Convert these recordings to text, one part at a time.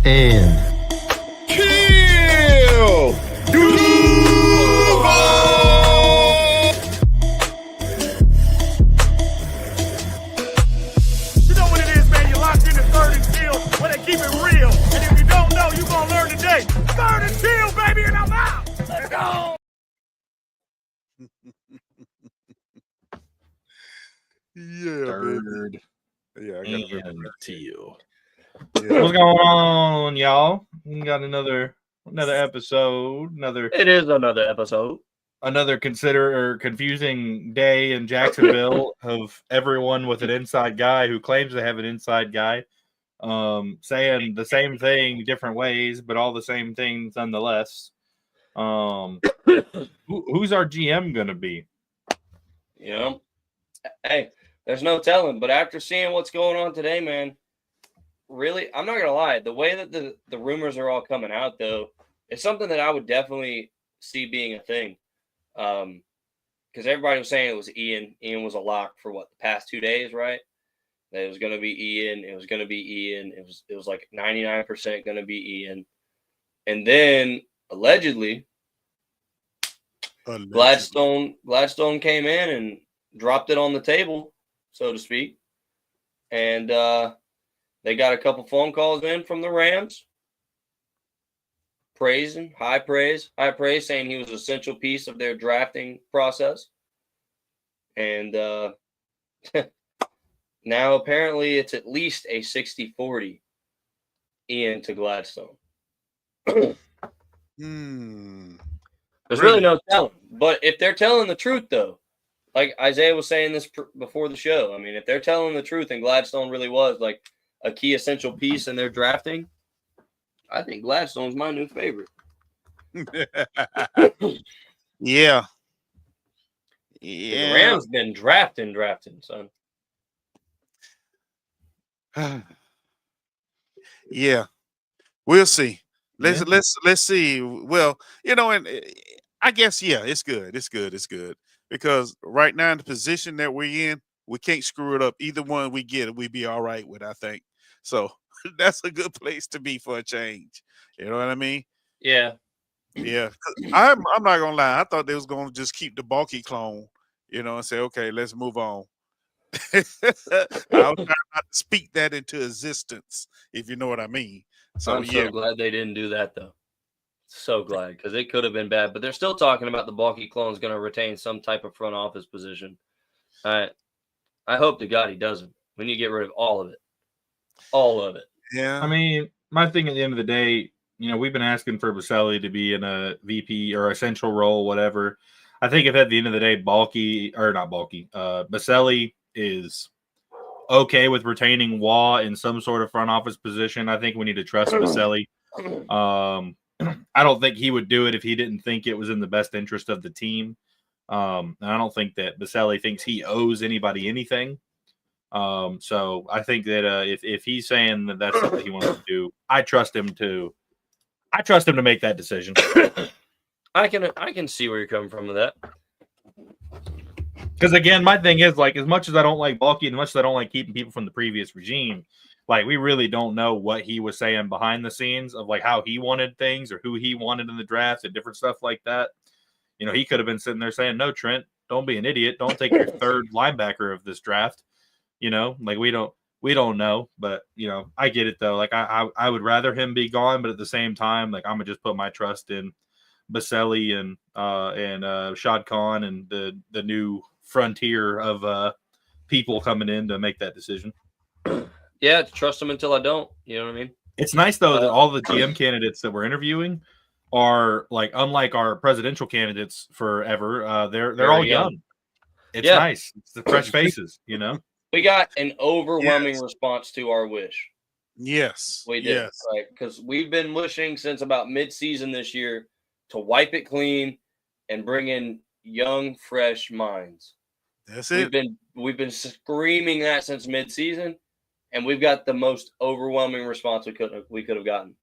and Teal. You know what it is, man. You're locked into Third and Teal where they keep it real. And if you don't know, you're going to learn today. Third and Teal, baby, and I'm out. Let's go. Yeah, Third baby. Yeah, I got to and Teal. Yeah. What's going on, y'all? We got another episode, It is another episode. another confusing day in Jacksonville of everyone with an inside guy who claims to have an inside guy, saying the same thing different ways, but all the same things nonetheless. Who's our GM gonna be? You know, hey, there's no telling. But after seeing what's going on today, man, really, I'm not gonna lie. The way that the rumors are all coming out, though, is something that I would definitely see being a thing. Because everybody was saying it was Ian. Ian was a lock for what, the past 2 days, right? That it was gonna be Ian. It was gonna be Ian. It was like 99% gonna be Ian. And then allegedly, Gladstone came in and dropped it on the table, so to speak. And they got a couple phone calls in from the Rams, praising, high praise, saying he was an essential piece of their drafting process. And now apparently it's at least a 60-40 Ian to Gladstone. There's really no telling. But if they're telling the truth, though, like Isaiah was saying this before the show, I mean, if they're telling the truth and Gladstone really was like a key essential piece in their drafting, I think Gladstone's my new favorite. Yeah. The Rams been drafting, son. Yeah. We'll see. Let's see. Well, and I guess it's good. It's good because right now in the position that we're in, we can't screw it up. Either one we get, we be all right with, I think. So that's a good place to be for a change. You know what I mean? Yeah. Yeah. I'm not gonna lie. I thought they was gonna just keep the bulky clone, and say, okay, let's move on. I was trying not to speak that into existence, if you know what I mean. So I'm so glad they didn't do that, though. So glad, because it could have been bad. But they're still talking about the bulky clone's going to retain some type of front office position. I hope to God he doesn't. We need to get rid of all of it. All of it. Yeah. I mean, my thing at the end of the day, we've been asking for Baselli to be in a VP or a central role, whatever. I think if at the end of the day, Baselli is okay with retaining Waugh in some sort of front office position, I think we need to trust Baselli. I don't think he would do it if he didn't think it was in the best interest of the team. And I don't think that Baselli thinks he owes anybody anything. So I think that if he's saying that that's something he wants to do, I trust him to make that decision. I can see where you're coming from with that. Because again, my thing is, like, as much as I don't like Bulky, and as much as I don't like keeping people from the previous regime, like, we really don't know what he was saying behind the scenes of like how he wanted things or who he wanted in the draft and different stuff like that. He could have been sitting there saying, "No, Trent, don't be an idiot. Don't take your third linebacker of this draft." Like we don't know, but I get it though. Like I would rather him be gone, but at the same time, like I'm gonna just put my trust in Baselli and Shad Khan and the new frontier of people coming in to make that decision. Yeah, trust them until I don't. You know what I mean? It's nice though that all the GM candidates that we're interviewing are like, unlike our presidential candidates forever, they're all young. It's nice. It's the fresh faces, We got an overwhelming response to our wish. Yes. We did, right? Because we've been wishing since about mid-season this year to wipe it clean and bring in young, fresh minds. That's it. We've been screaming that since mid-season, and we've got the most overwhelming response we could have gotten.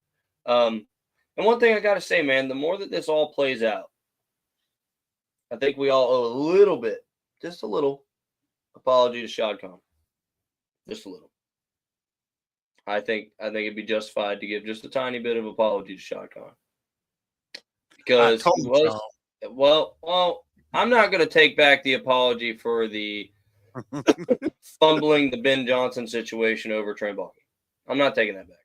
And one thing I got to say, man, the more that this all plays out, I think we all owe a little bit, just a little, apology to Shad Khan. Just a little. I think it'd be justified to give just a tiny bit of apology to Shad Khan. Because he was, well, I'm not going to take back the apology for the fumbling the Ben Johnson situation over Trent Baalke. I'm not taking that back.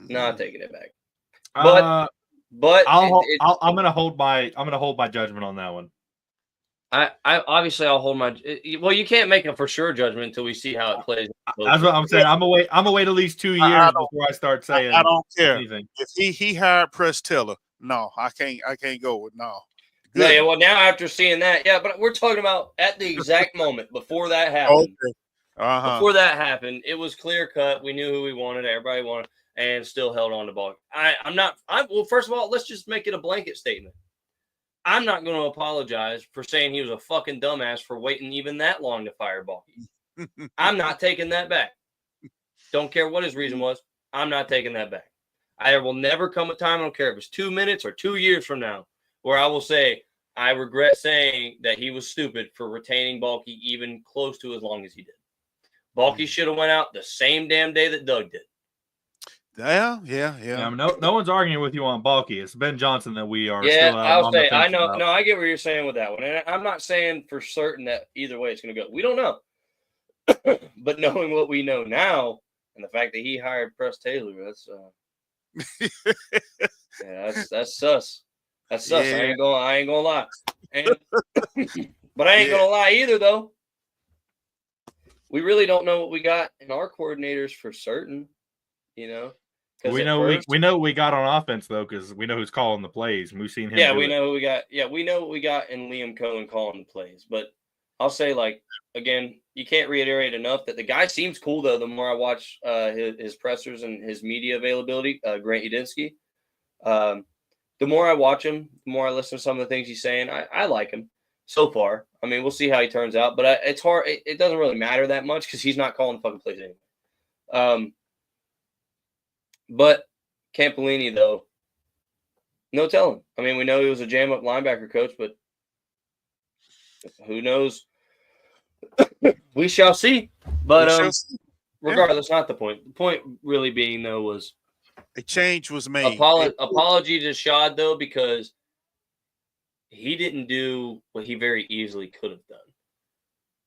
Not taking it back. But I'm gonna hold my judgment on that one. I obviously I'll hold my. Well, you can't make a for sure judgment until we see how it plays. That's what I'm saying. I'm gonna wait at least 2 years before I start saying. I don't care anything. if he hired Press Taylor. No, I can't go with no. No, yeah, well, now after seeing that, yeah, but we're talking about at the exact moment before that happened. Okay. Before that happened, it was clear cut. We knew who we wanted. Everybody wanted, and still held on to Baalke. Well, first of all, let's just make it a blanket statement. I'm not going to apologize for saying he was a fucking dumbass for waiting even that long to fire Baalke. I'm not taking that back. Don't care what his reason was. I'm not taking that back. There will never come a time, I don't care if it's 2 minutes or 2 years from now, where I will say, I regret saying that he was stupid for retaining Baalke even close to as long as he did. Baalke should have went out the same damn day that Doug did. Yeah. I mean, no one's arguing with you on Baalke. It's Ben Johnson that we are. Yeah, still I'll say I know. About. No, I get what you're saying with that one, and I'm not saying for certain that either way it's going to go. We don't know, but knowing what we know now and the fact that he hired Press Taylor, that's that's sus. That's sus. Yeah. I ain't gonna lie. But I ain't gonna lie either, though. We really don't know what we got in our coordinators for certain. You know, we know we got on offense though, because we know who's calling the plays, and we've seen him. Yeah, we know who we got. Yeah, we know what we got in Liam Cohen calling the plays. But I'll say, like, again, you can't reiterate enough that the guy seems cool though. The more I watch his pressers and his media availability, Grant Udinsky, the more I watch him, the more I listen to some of the things he's saying. I like him so far. I mean, we'll see how he turns out, but it's hard. It doesn't really matter that much because he's not calling the fucking plays anyway. But Campolini, though, no telling. I mean, we know he was a jam-up linebacker coach, but who knows? We shall see. But regardless, not the point. The point really being, though, was a change was made. Apology to Shad, though, because he didn't do what he very easily could have done.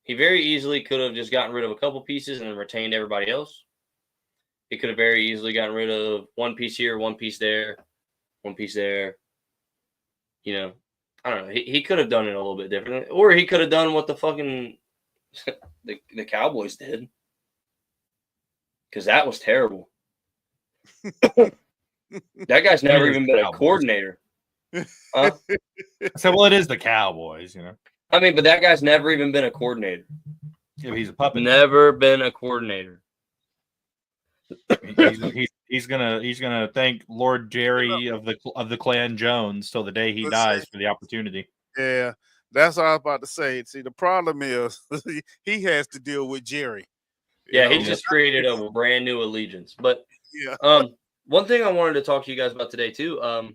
He very easily could have just gotten rid of a couple pieces and then retained everybody else. He could have very easily gotten rid of one piece here, one piece there, one piece there. You know, I don't know. He could have done it a little bit differently. Or he could have done what the fucking the Cowboys did. Because that was terrible. That guy's never even been a coordinator. Huh? So, well, it is the Cowboys, you know. I mean, but that guy's never even been a coordinator. Yeah, he's a puppet. Never been a coordinator. He's gonna thank Lord Jerry of the Clan Jones till the day he dies for the opportunity. Yeah, that's what I was about to say. See, the problem is he has to deal with Jerry. Yeah, he just created a brand new allegiance. But one thing I wanted to talk to you guys about today too.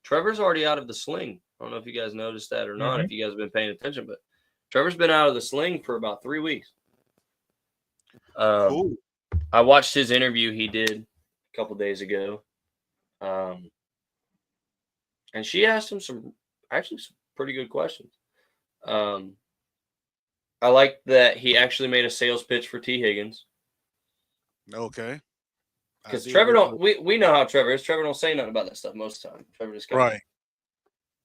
Trevor's already out of the sling. I don't know if you guys noticed that or not. If you guys have been paying attention, but Trevor's been out of the sling for about 3 weeks. Cool. I watched his interview he did a couple days ago. And she asked him some pretty good questions. I like that he actually made a sales pitch for T. Higgins. Okay. Because Trevor we know how Trevor is. Trevor don't say nothing about that stuff most of the time. Trevor just right.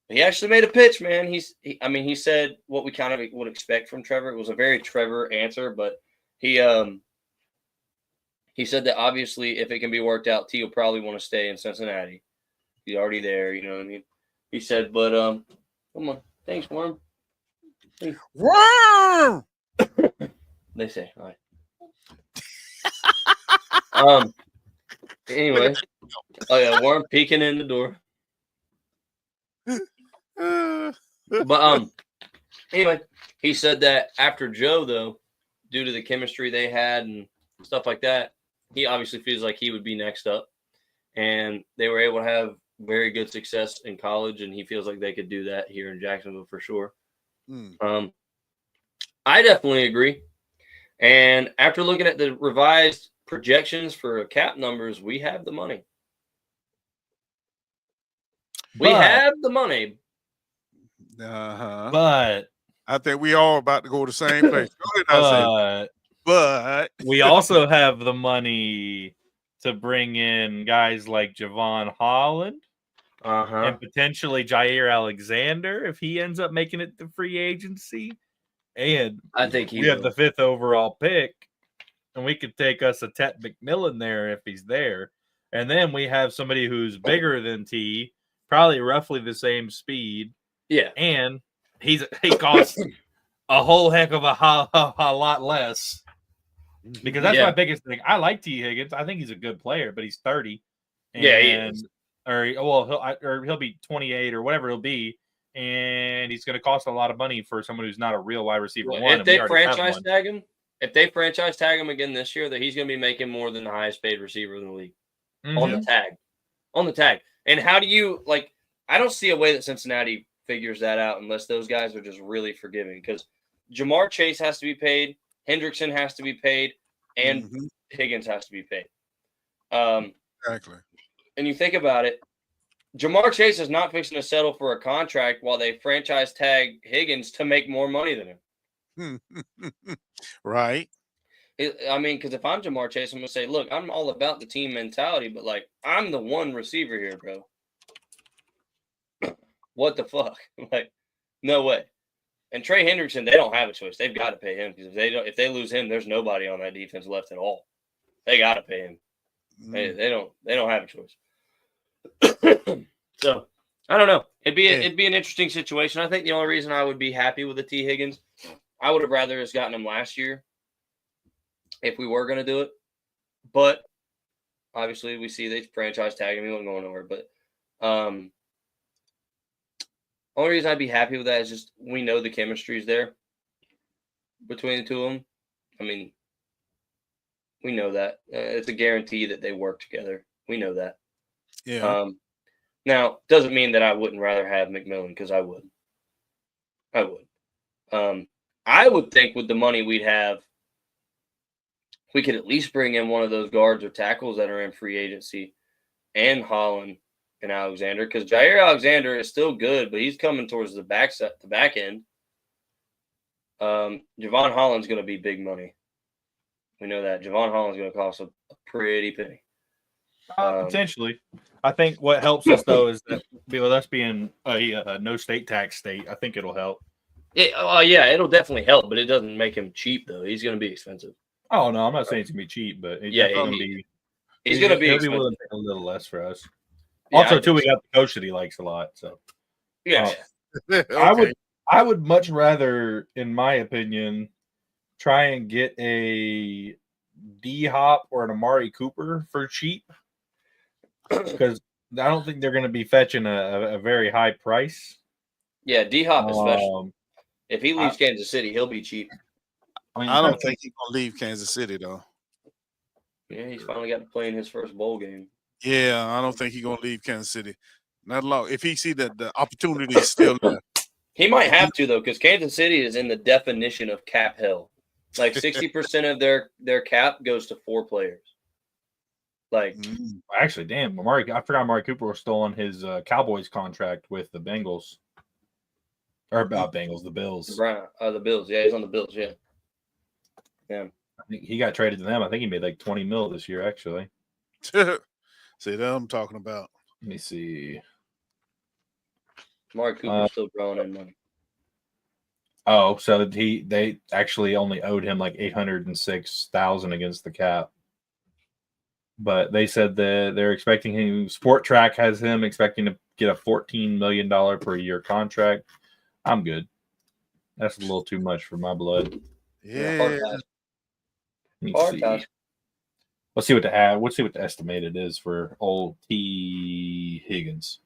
He actually made a pitch, man. He said what we kind of would expect from Trevor. It was a very Trevor answer, but he said that obviously if it can be worked out, Teal probably want to stay in Cincinnati. He's already there, you know what I mean? He said, but come on. Thanks, Worm. Thanks. Worm! They say, all right. Anyway. Oh yeah, Worm peeking in the door. But anyway, he said that after Joe, though, due to the chemistry they had and stuff like that, he obviously feels like he would be next up. And they were able to have very good success in college, and he feels like they could do that here in Jacksonville for sure. I definitely agree. And after looking at the revised projections for cap numbers, we have the money. We But- have the money. But I think we all about to go to the same place. Go ahead, I say, but we also have the money to bring in guys like Javon Holland and potentially Jair Alexander if he ends up making it to free agency. And I think we have the 5th overall pick, and we could take us a Tet McMillan there if he's there. And then we have somebody who's bigger than T, probably roughly the same speed. Yeah. And he costs a whole heck of a lot less. Because that's my biggest thing. I like T. Higgins. I think he's a good player, but he's 30. Yeah, he is. He'll be 28 or whatever he'll be, and he's going to cost a lot of money for someone who's not a real wide receiver. If they franchise tag him, again this year, that he's going to be making more than the highest paid receiver in the league on the tag. And how do you I don't see a way that Cincinnati figures that out unless those guys are just really forgiving, because Jamar Chase has to be paid, Hendrickson has to be paid, and Higgins has to be paid. Exactly. And you think about it, Jamar Chase is not fixing to settle for a contract while they franchise tag Higgins to make more money than him. Right. Because if I'm Jamar Chase, I'm going to say, look, I'm all about the team mentality, but I'm the one receiver here, bro. What the fuck? No way. And Trey Hendrickson, they don't have a choice. They've got to pay him, because if they lose him, there's nobody on that defense left at all. They got to pay him. They don't have a choice. So I don't know. It'd be an interesting situation. I think the only reason I would be happy with the T. Higgins, I would have rather just gotten him last year if we were going to do it. But obviously we see they franchise tag him. He wasn't going nowhere. But only reason I'd be happy with that is just we know the chemistry's there between the two of them. I mean, we know that. It's a guarantee that they work together. We know that. Yeah. Now, doesn't mean that I wouldn't rather have McMillan, because I would. I would think with the money we'd have, we could at least bring in one of those guards or tackles that are in free agency, and Holland and Alexander, because Jair Alexander is still good, but he's coming towards the back end. Javon Holland's going to be big money. We know that. Javon Holland's going to cost a pretty penny. Potentially. I think what helps us, though, is that with us being a no state tax state, I think it'll help. It'll definitely help, but it doesn't make him cheap, though. He's going to be expensive. Oh, no, I'm not saying it's going to be cheap, but he's going to be willing to pay a little less for us. Yeah, also, too, we got the coach that he likes a lot. So, yeah. Okay. I would much rather, in my opinion, try and get a D-Hop or an Amari Cooper for cheap, because I don't think they're going to be fetching a very high price. Yeah, D-Hop especially. If he leaves Kansas City, he'll be cheap. I don't think he's going to leave Kansas City, though. Yeah, he's finally got to play in his first bowl game. Yeah, I don't think he's going to leave Kansas City. Not long. If he see that the opportunity is still there. He might have to, though, because Kansas City is in the definition of cap hell. 60% of their cap goes to 4 players. Actually, damn, I forgot Amari Cooper was still on his Cowboys contract with the Bengals. Or about Bengals, the Bills. The Bills. Yeah, he's on the Bills, yeah. Yeah. I think he got traded to them. I think he made like $20 million this year, actually. See, that I'm talking about. Let me see. Amari Cooper's still growing in money. Oh, so they actually only owed him like $806,000 against the cap. But they said that they're expecting him. Sport Track has him expecting to get a $14 million per year contract. I'm good. That's a little too much for my blood. Yeah. Let's see what the estimated is for old T. Higgins.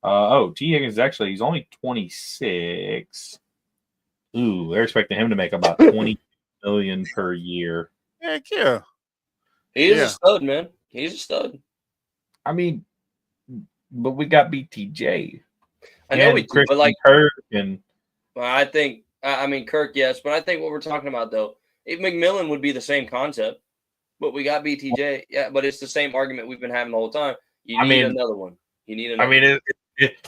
T. Higgins he's only 26. Ooh, they're expecting him to make about $20 million per year. Heck yeah. He's a stud, man. He's a stud. I mean, but we got BTJ. I know we do, but Kirk and I think Kirk, yes, but I think what we're talking about though, if McMillan would be the same concept. But we got BTJ. Yeah, but it's the same argument we've been having the whole time. You need another one. You need another. I mean,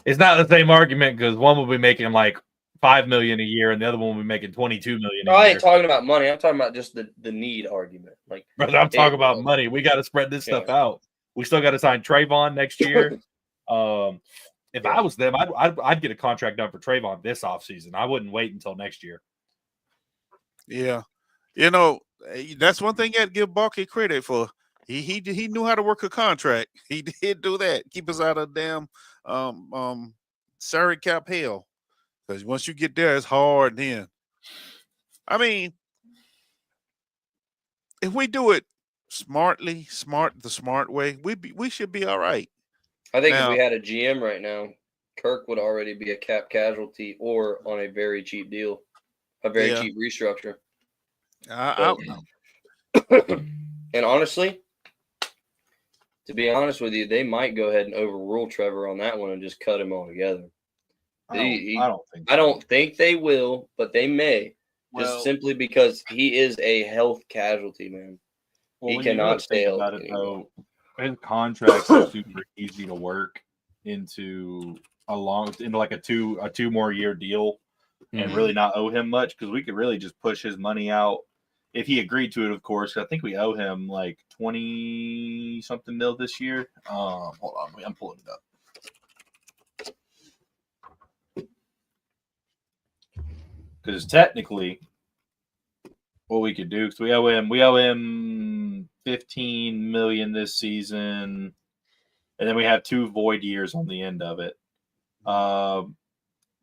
it's not the same argument because one will be making like $5 million a year, and the other one will be making $22 million. I ain't talking about money. I'm talking about just the need argument. Like, brother, I'm talking about money. We got to spread this stuff out. We still got to sign Trayvon next year. If I was them, I'd get a contract done for Trayvon this offseason. I wouldn't wait until next year. Yeah, that's one thing you had to give Balky credit for. He knew how to work a contract. He did do that. Keep us out of damn salary cap hell. Because once you get there, it's hard then. I mean, if we do it the smart way, we should be all right. I think if we had a GM right now, Kirk would already be a cap casualty or on a very cheap deal, a very cheap restructure. And honestly, to be honest with you, they might go ahead and overrule Trevor on that one and just cut him altogether. I don't think they will, but they may. Just simply because he is a health casualty, man. He cannot stay about it, though. His contracts are super easy to work into like a two more year deal and really not owe him much because we could really just push his money out if he agreed to it, of course. I think we owe him like 20 something mil this year. Hold on, I'm pulling it up. Because technically, what we could do, because we owe him $15 million this season, and then we have 2 void years on the end of it. Because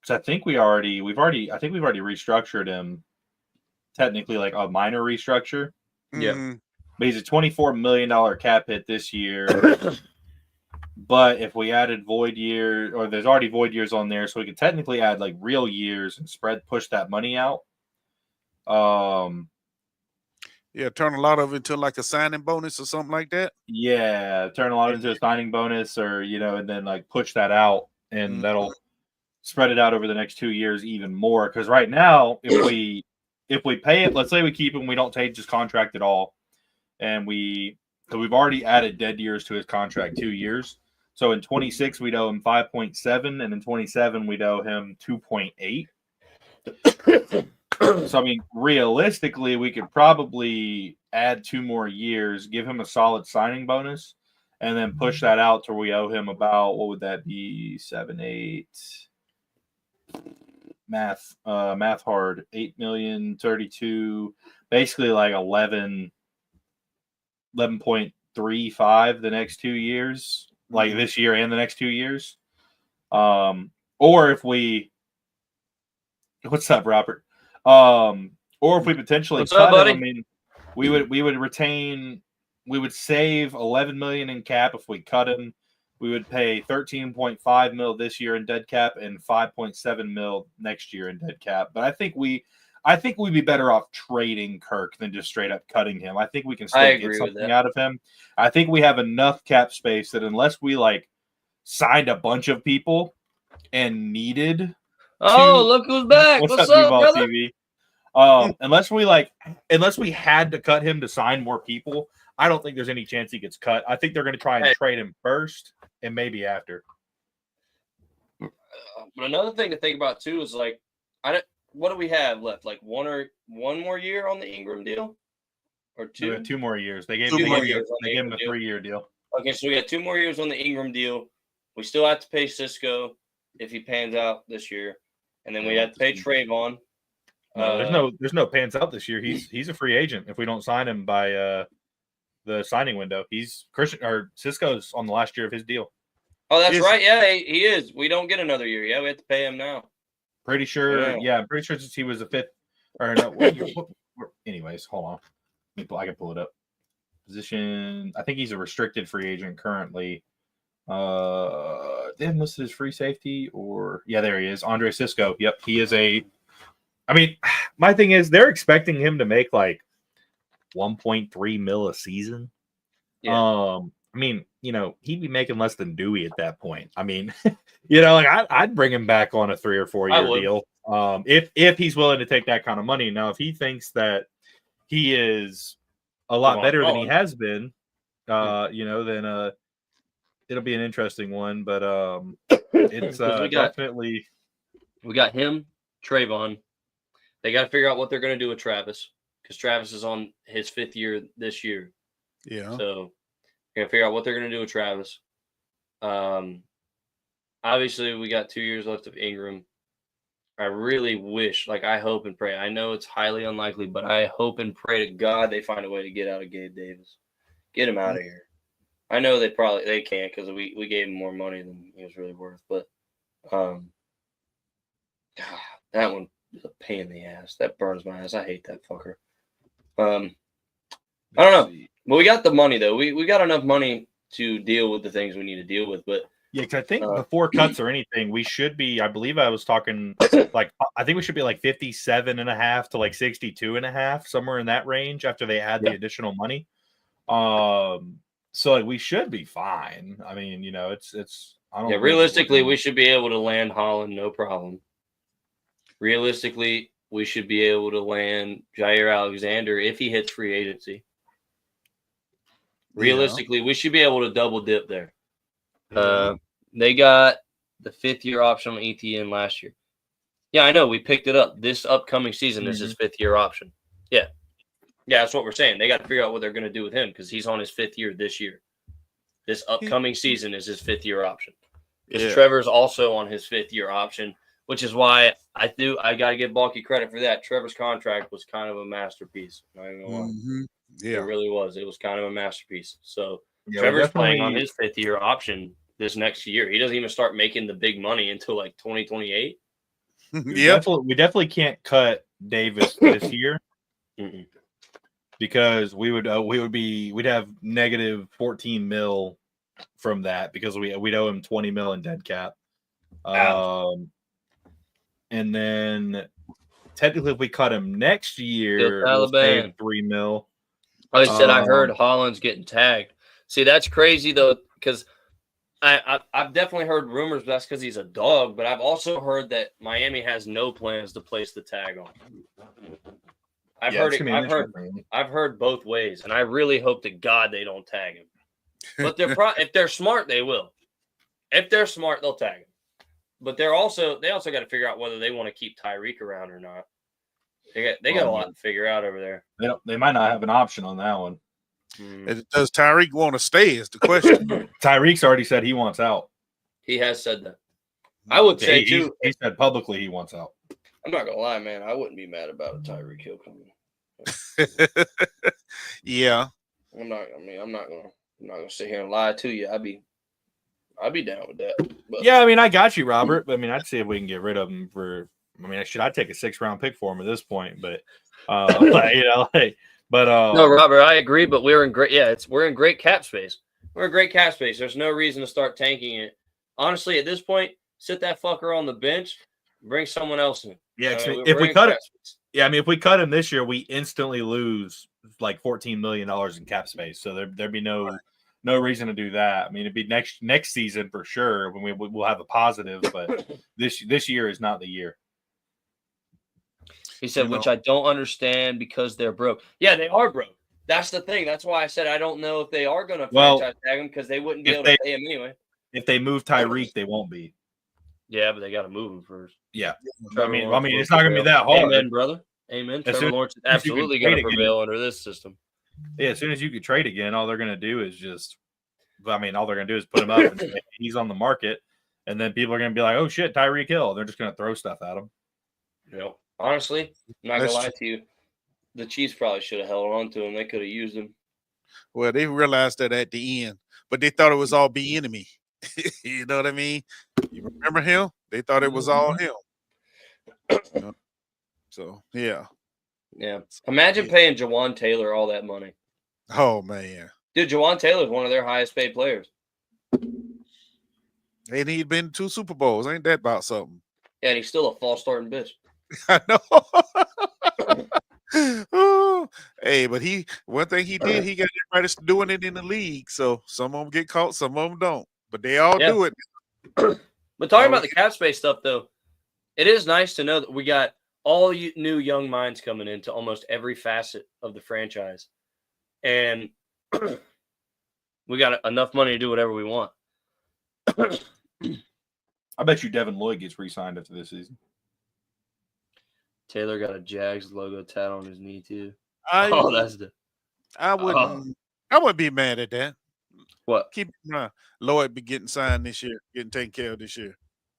I think we've already restructured him. Technically, like a minor restructure. Yeah, but he's a $24 million cap hit this year. But if we added void year, or there's already void years on there, so we could technically add like real years and push that money out. Turn a lot of it into like a signing bonus or something like that. Yeah, turn a lot into a signing bonus, or and then like push that out, and that'll spread it out over the next 2 years even more. Because right now, if we pay it, let's say we keep him, we don't take his contract at all, and we've already added dead years to his contract 2 years. So in 26, we'd owe him 5.7, and in 27, we'd owe him 2.8. So, I mean, realistically, we could probably add 2 more years, give him a solid signing bonus, and then push that out to where we owe him about, what would that be? 7, 8. Math hard. 8 million, 32. Basically like 11.35 the next 2 years. Like this year and the next 2 years. Or if we what's up, Robert? Or if we potentially cut him, I mean, we would save 11 million in cap if we cut him. We would pay 13.5 mil this year in dead cap and 5.7 mil next year in dead cap. But I think we'd be better off trading Kirk than just straight up cutting him. I think we can still get something out of him. I think we have enough cap space that unless we like signed a bunch of people and needed. Look who's back! What's up, brother? TV? Unless we had to cut him to sign more people, I don't think there's any chance he gets cut. I think they're going to try and trade him first and maybe after. But another thing to think about too is like, what do we have left? Like one more year on the Ingram deal, or 2? 2 more years. They gave him a 3-year deal. Okay, so we got 2 more years on the Ingram deal. We still have to pay Cisco if he pans out this year, and then we have to pay Trayvon. No, there's no pans out this year. He's a free agent if we don't sign him by the signing window. Cisco's on the last year of his deal. Oh, that's right. Yeah, he is. We don't get another year. Yeah, we have to pay him now. Pretty sure. Yeah, I'm pretty sure since he was a 5th. Or no. Anyways, hold on. I can pull it up. Position. I think he's a restricted free agent currently. They haven't listed his free safety, or there he is. Andre Cisco. Yep, he is a. I mean, my thing is they're expecting him to make like 1.3 mil a season. Yeah. I mean, he'd be making less than Dewey at that point. I mean, like I'd bring him back on a 3 or 4 year deal. If he's willing to take that kind of money. Now, if he thinks that he is a lot Javon better than he Holland. has been, then it'll be an interesting one. But it's 'Cause definitely we got him, Trayvon. They got to figure out what they're going to do with Travis because Travis is on his 5th year this year. Yeah. So they're going to figure out what they're going to do with Travis. Obviously, we got 2 years left of Ingram. I really wish, I hope and pray. I know it's highly unlikely, but I hope and pray to God they find a way to get out of Gabe Davis. Get him out of here. I know they can't because we gave him more money than he was really worth. But that one is a pain in the ass. That burns my ass. I hate that fucker. I don't know. But we got the money though. We got enough money to deal with the things we need to deal with. But yeah, because I think before cuts or anything, we should be. I believe I was talking I think we should be 57.5 to 62.5, somewhere in that range after they add the additional money. So we should be fine. I mean, it's. I don't. Realistically, we should be able to land Holland no problem. Realistically, we should be able to land Jair Alexander if he hits free agency. Realistically, we should be able to double dip there. They got the 5th year option on ETN last year. Yeah, I know. We picked it up. This upcoming season is his 5th year option. Yeah. Yeah, that's what we're saying. They got to figure out what they're going to do with him because he's on his 5th year this year. This upcoming season is his 5th year option. Because Trevor's also on his 5th year option, which is why I got to give Balky credit for that. Trevor's contract was kind of a masterpiece. Not even gonna lie. Yeah, it really was. It was kind of a masterpiece. So Trevor's playing on his 5th year option this next year. He doesn't even start making the big money until 2028. We definitely can't cut Davis this year because we'd have negative 14 mil from that because we'd owe him 20 mil in dead cap. And then technically if we cut him next year, we'll save 3 mil. I said I heard Holland's getting tagged. See, that's crazy though, because I've definitely heard rumors that's because he's a dog, but I've also heard that Miami has no plans to place the tag on him. I've heard both ways, and I really hope to God they don't tag him. But if they're smart, they will. If they're smart, they'll tag him. But they also got to figure out whether they want to keep Tyreek around or not. They got a lot to figure out over there. They might not have an option on that one. Does Tyreek want to stay is the question. Tyreek's already said he wants out. He has said that. I would say too. He said publicly he wants out. I'm not gonna lie, man. I wouldn't be mad about a Tyreek Hill coming. Yeah. I'm not gonna sit here and lie to you. I'd be down with that. But, yeah, I mean, I got you, Robert. But I mean, I'd see if we can get rid of him for. I mean, should I take a 6th-round pick for him at this point? But no, Robert, I agree. But we're in great. Yeah, we're in great cap space. We're in great cap space. There's no reason to start tanking it. Honestly, at this point, sit that fucker on the bench, bring someone else in. Yeah, if we cut it. Yeah, I mean, if we cut him this year, we instantly lose $14 million in cap space. So there'd be no reason to do that. I mean, it'd be next season for sure when we'll have a positive, but this year is not the year. He said, which I don't understand because they're broke. Yeah, they are broke. That's the thing. That's why I said I don't know if they are going to franchise tag him because they wouldn't be able to pay him anyway. If they move Tyreek, they won't be. Yeah, but they got to move him first. Yeah. I mean, it's not going to be that hard. Amen, brother. Amen. Trevor Lawrence is absolutely going to prevail under this system. Yeah, as soon as you could trade again, all they're going to do is all they're going to do is put him up and say he's on the market. And then people are going to be like, oh, shit, Tyreek Hill. They're just going to throw stuff at him. Yep. Honestly, I'm not going to lie to you. The Chiefs probably should have held on to him. They could have used him. Well, they realized that at the end, but they thought it was all Bieniemy. You know what I mean? You remember him? They thought it was all him. So, yeah. Yeah. Imagine paying Jawan Taylor all that money. Oh, man. Dude, Jawan Taylor is one of their highest paid players. And he'd been 2 Super Bowls. Ain't that about something? Yeah, and he's still a false starting bitch. I know. Oh, hey, but one thing he did, he got everybody doing it in the league. So some of them get caught, some of them don't. But they all do it. But talking about the cap space stuff, though, it is nice to know that we got all new young minds coming into almost every facet of the franchise. and we got enough money to do whatever we want. I bet you Devin Lloyd gets re-signed after this season. Taylor got a Jags logo tat on his knee too. I wouldn't be mad at that. What? Keep Lloyd be getting signed this year, getting taken care of this year.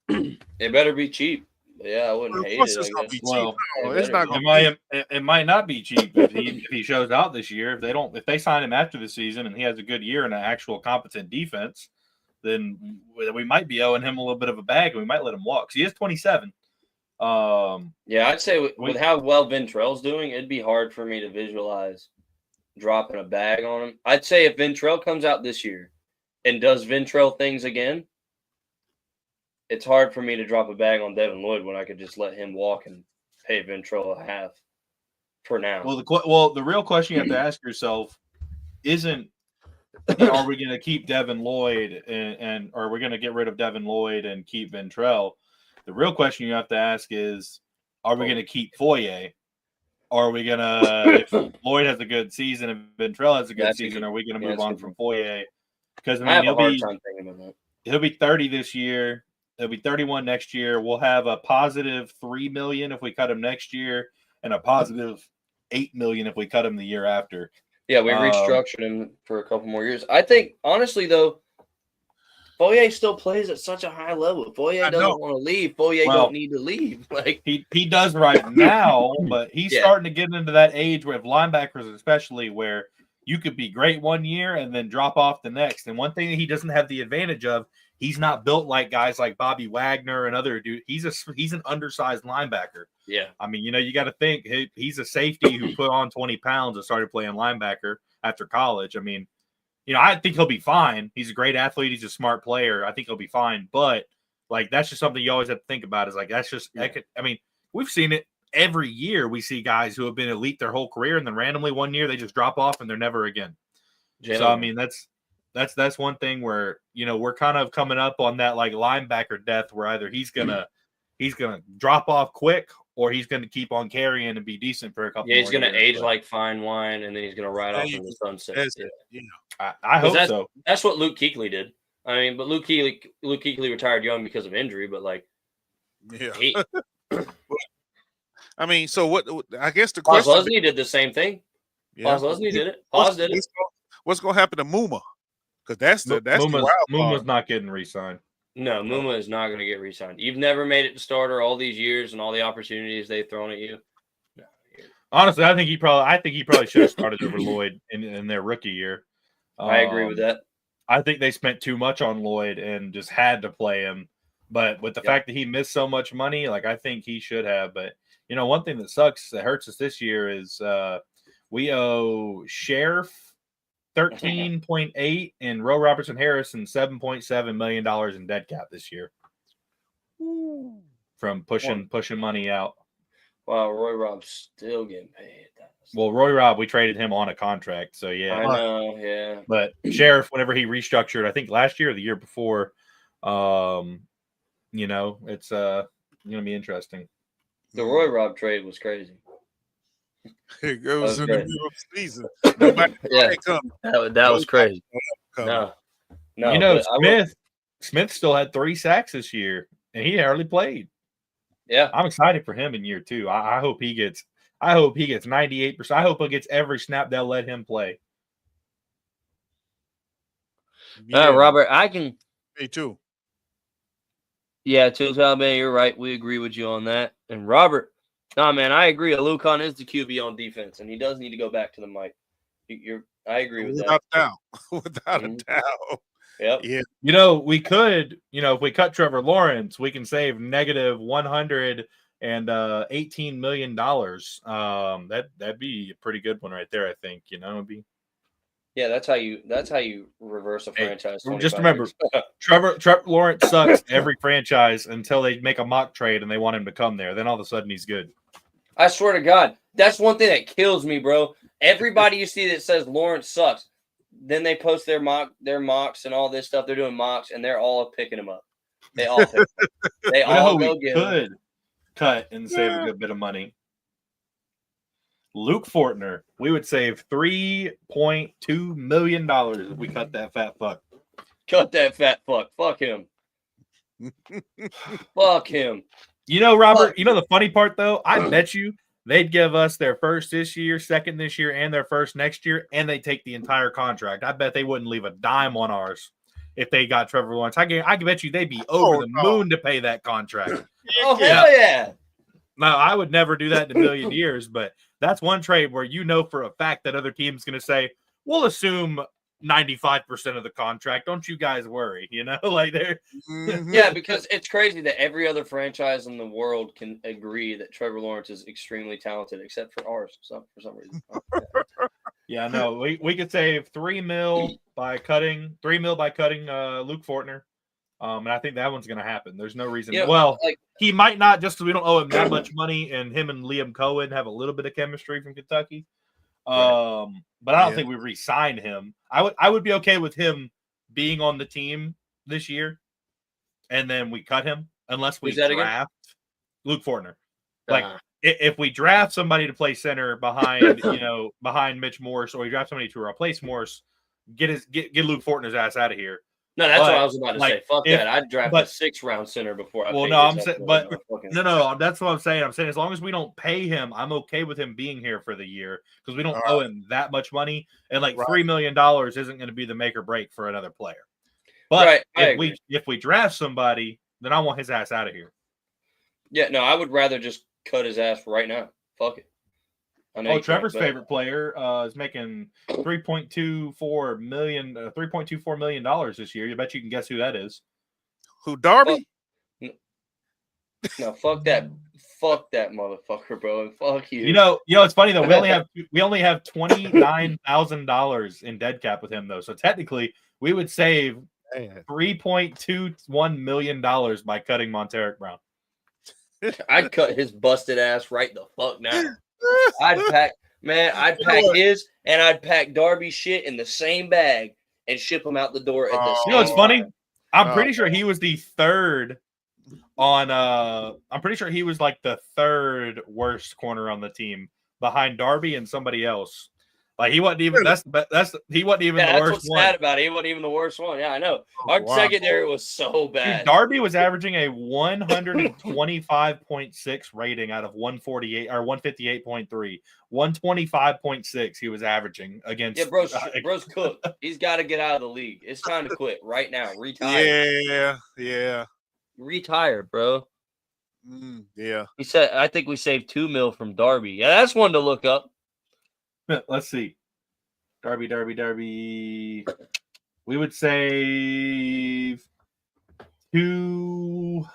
It better be cheap. Yeah, I wouldn't hate it. It's gonna be cheap. Well, It's not gonna it might not be cheap if he shows out this year. If they sign him after the season and he has a good year and an actual competent defense, then we might be owing him a little bit of a bag and we might let him walk. 'Cause he is 27. Yeah, I'd say with how well Ventrell's doing, it'd be hard for me to visualize dropping a bag on him. I'd say if Ventrell comes out this year and does Ventrell things again, it's hard for me to drop a bag on Devin Lloyd when I could just let him walk and pay Ventrell a half for now. Well, the real question you have to ask yourself isn't, are we going to keep Devin Lloyd and are we going to get rid of Devin Lloyd and keep Ventrell? The real question you have to ask is, are we going to keep Foye? Or are we going to, if Lloyd has a good season and Ventrell has a good season, are we going to move on from Foye? Because I have a hard time thinking about that. He'll be 30 this year. He'll be 31 next year. We'll have a positive $3 million if we cut him next year and a positive $8 million if we cut him the year after. Yeah, we restructured him for a couple more years. I think, honestly, though, Foye still plays at such a high level. Foye doesn't want to leave. Foye don't need to leave. Like he does right now, but he's starting to get into that age with linebackers, especially where you could be great one year and then drop off the next. And one thing that he doesn't have the advantage of, he's not built like guys like Bobby Wagner and other dudes. He's an undersized linebacker. Yeah. I mean, you got to think he's a safety who put on 20 pounds and started playing linebacker after college. I mean, I think he'll be fine. He's a great athlete. He's a smart player. I think he'll be fine. But, that's just something you always have to think about is, that's just we've seen it every year. We see guys who have been elite their whole career, and then randomly one year they just drop off and they're never again. So, I mean, that's one thing where, we're kind of coming up on that, linebacker death where either he's going to drop off quick or he's going to keep on carrying and be decent for a couple. Yeah, he's going to age like fine wine, and then he's going to ride off in the sunset. I hope so. That's what Luke Kuechly did. I mean, but Luke Kuechly retired young because of injury. But I mean, so what? I guess the question. Leslie did the same thing. Yeah. Leslie did it. Did it. What's going to happen to Muma? Because that's the wild Muma's not getting re-signed. No, Muma is not going to get re-signed. You've never made it to starter all these years and all the opportunities they've thrown at you. No. Honestly, I think he probably should have started over Lloyd in their rookie year. I agree with that. I think they spent too much on Lloyd and just had to play him. But with the fact that he missed so much money, I think he should have. But one thing that sucks that hurts us this year is we owe Sheriff 13.8 and Roe Robertson Harrison $7.7 million in dead cap this year. From pushing money out. Wow, Roy Robb's still getting paid. Well, Roy Robb, we traded him on a contract, so yeah. I know, yeah. But Sheriff, whenever he restructured, I think last year or the year before, it's going to be interesting. The Roy Robb trade was crazy. It goes in the middle of the season. That was crazy. No, Smith still had 3 sacks this year, and he hardly played. Yeah, I'm excited for him in year 2. I hope he gets 98%. I hope he gets every snap they'll let him play. Robert, I can. Me too. Yeah, Teal, you're right. We agree with you on that. And Robert, man, I agree. Alucon is the QB on defense, and he does need to go back to the mic. I agree with that. Without a doubt. Yep. Yeah. We could, if we cut Trevor Lawrence, we can save negative $118 million. That'd be a pretty good one right there, I think. It'd be. Yeah, that's how you reverse a franchise. Just remember, Trevor Lawrence sucks every franchise until they make a mock trade and they want him to come there. Then all of a sudden he's good. I swear to God, that's one thing that kills me, bro. Everybody you see that says Lawrence sucks, then they post their mocks and all this stuff. They're doing mocks and they're all picking him up. They all pick him. They all go get him. Cut and save a good bit of money. Luke Fortner, we would save $3.2 million if we cut that fat fuck. Cut that fat fuck. Fuck him. Fuck him. You know, Robert, Fuck. you know the funny part, though? I bet you they'd give us their first this year, second this year, and their first next year, and they take the entire contract. I bet they wouldn't leave a dime on ours if they got Trevor Lawrence. I bet you they'd be over the moon to pay that contract. Oh, hell yeah. Now, I would never do that in a million years, but that's one trade where you know for a fact that other team's going to say, we'll assume 95% of the contract. Don't you guys worry, you know? Like they're Yeah, because it's crazy that every other franchise in the world can agree that Trevor Lawrence is extremely talented, except for ours for some reason. Yeah, no, we could save $3 million by cutting Luke Fortner. And I think that one's going to happen. There's no reason. Yeah, well, like, he might not, just because we don't owe him that much money, and him and Liam Cohen have a little bit of chemistry from Kentucky. Right. But I don't think we re-signed him. I would be okay with him being on the team this year, and then we cut him unless we draft Luke Fortner. Like if we draft somebody to play center behind behind Mitch Morse, or we draft somebody to replace Morse, get Luke Fortner's ass out of here. No, that's what I was about to say. Fuck that. I'd draft a 6th-round center before I. Well, no, I'm saying, but no, that's what I'm saying. I'm saying as long as we don't pay him, I'm okay with him being here for the year because we don't owe him that much money, and like $3 million isn't going to be the make or break for another player. But if we draft somebody, then I want his ass out of here. Yeah, no, I would rather just cut his ass right now. Fuck it. Trevor's favorite player is making $3.24 million this year. You bet you can guess who that is. Who, Darby? No, fuck that. Fuck that motherfucker, bro. Fuck you. You know, it's funny though. We only have $29,000 in dead cap with him though. So technically, we would save $3.21 million by cutting Monteric Brown. I'd cut his busted ass right the fuck now. I'd pack his and I'd pack Darby's shit in the same bag and ship them out the door at the same time. You know what's funny? I'm pretty sure he was the third on I'm pretty sure he was like the third worst corner on the team behind Darby and somebody else. Like he wasn't even he wasn't even the worst one. Sad about it. He wasn't even the worst one. Yeah, I know. Our secondary was so bad. Dude, Darby was averaging a 125.6 rating out of 148 or 158.3. 125.6 he was averaging against. Yeah, bro's cooked. He's got to get out of the league. It's time to quit right now. Retire. Yeah. Retire, bro. Yeah. He said, I think we saved $2 million from Darby. Yeah, that's one to look up. Let's see. Darby. We would save 2.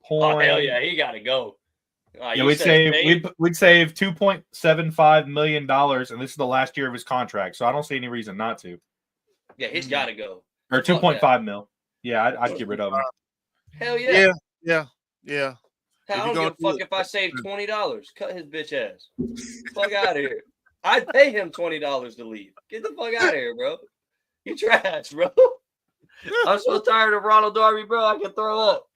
Oh hell yeah, he got to go. We'd save $2.75 million, and this is the last year of his contract, so I don't see any reason not to. Yeah, he's got to go. Or 2.5 mil. Yeah, I'd get rid of him. Hell yeah. Yeah. I don't give a fuck if I save $20. Cut his bitch ass. Fuck out of here. I'd pay him $20 to leave. Get the fuck out of here, bro. You trash, bro. I'm so tired of Ronald Darby, bro. I can throw up.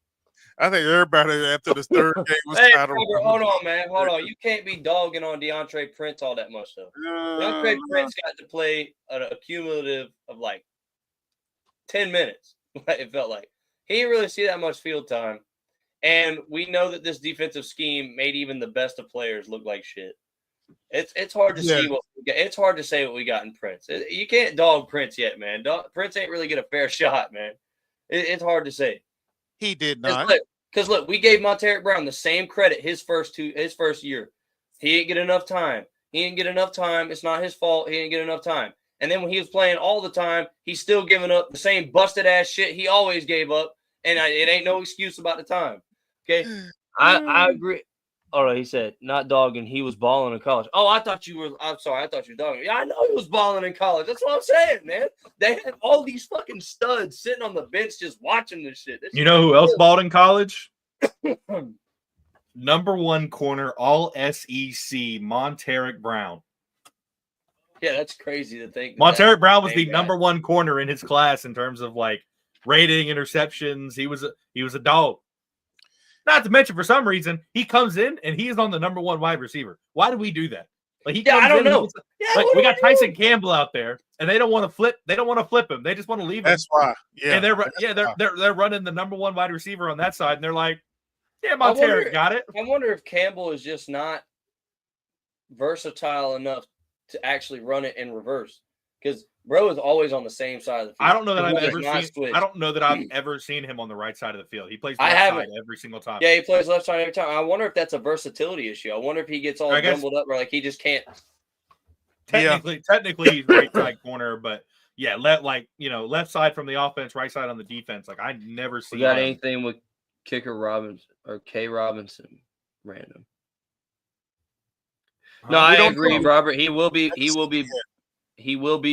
I think everybody after the third game was tired of. Hold on, man. Hold on. You can't be dogging on DeAndre Prince all that much, though. DeAndre Prince got to play a cumulative of like 10 minutes. It felt like he didn't really see that much field time, and we know that this defensive scheme made even the best of players look like shit. It's hard to see it's hard to say what we got in Prince. You can't dog Prince yet, man. Prince ain't really get a fair shot, man. It's hard to say. He did not. Because look, we gave Monteric Brown the same credit his first year. He didn't get enough time. It's not his fault. He didn't get enough time. And then when he was playing all the time, he's still giving up the same busted ass shit he always gave up. And it ain't no excuse about the time. Okay, I agree. Oh, no, he said, not dogging. He was balling in college. Oh, I'm sorry. I thought you were dogging. Yeah, I know he was balling in college. That's what I'm saying, man. They had all these fucking studs sitting on the bench just watching this shit. You know who else balled in college? Number 1 corner, all SEC, Monteric Brown. Yeah, that's crazy to think. Monteric Brown was the number 1 corner in his class in terms of like rating, interceptions. He was a dog. Not to mention, for some reason, he comes in and he is on the number 1 wide receiver. Why do we do that? Like he Yeah, comes I don't in and know. gets- Yeah, like what we do got Tyson Campbell out there, and they don't want to flip. They don't want to flip him. They just want to leave him. That's why. Yeah. And That's why. they're running the number one wide receiver on that side, and they're like, yeah, I wonder- Montero got it. I wonder if Campbell is just not versatile enough to actually run it in reverse. Because bro is always on the same side of the field. I don't know that He I've does ever not seen. switch. I don't know that I've ever seen him on the right side of the field. He plays I left side haven't. every single time. Yeah, he plays left side every time. I wonder if that's a versatility issue. I wonder if he gets all I guess- jumbled up where like he just can't. Technically, he's right side corner, but yeah, left side from the offense, right side on the defense. Like I never see. We got him. anything with Kicker Robinson or K Robinson? Random. No, I agree, Robert. He will be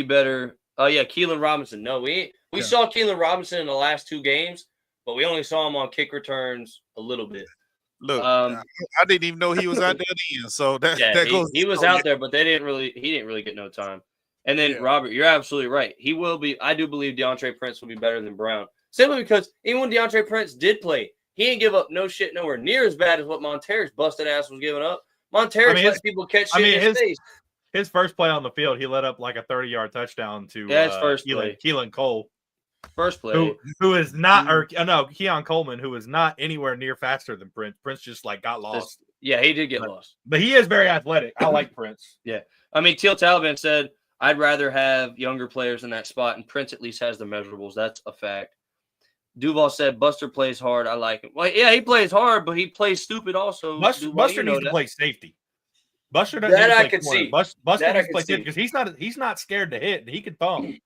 better. Oh yeah, Keelan Robinson. No, we saw Keelan Robinson in the last 2 games, but we only saw him on kick returns a little bit. Look, I didn't even know he was out there then. So that goes. He was out there, but he didn't really get no time. And then Robert, you're absolutely right. He will be. I do believe DeAndre Prince will be better than Brown, simply because even when DeAndre Prince did play, he didn't give up no shit nowhere near as bad as what Montero's busted ass was giving up. Montero's let people catch shit in his face. His first play on the field, he let up like a 30-yard touchdown to Keelan Cole. First play. Who is not, Keon Coleman, who is not anywhere near faster than Prince. Prince just like got lost. Yeah, he did get lost. But he is very athletic. I like Prince. Yeah. I mean, Teal Taliban said, I'd rather have younger players in that spot, and Prince at least has the measurables. That's a fact. Duval said, Buster plays hard. I like him. Well, yeah, he plays hard, but he plays stupid also. Buster needs to play safety. Buster doesn't that need to I play could corner. see. Buster needs to play safety because he's not scared to hit. He can thumb.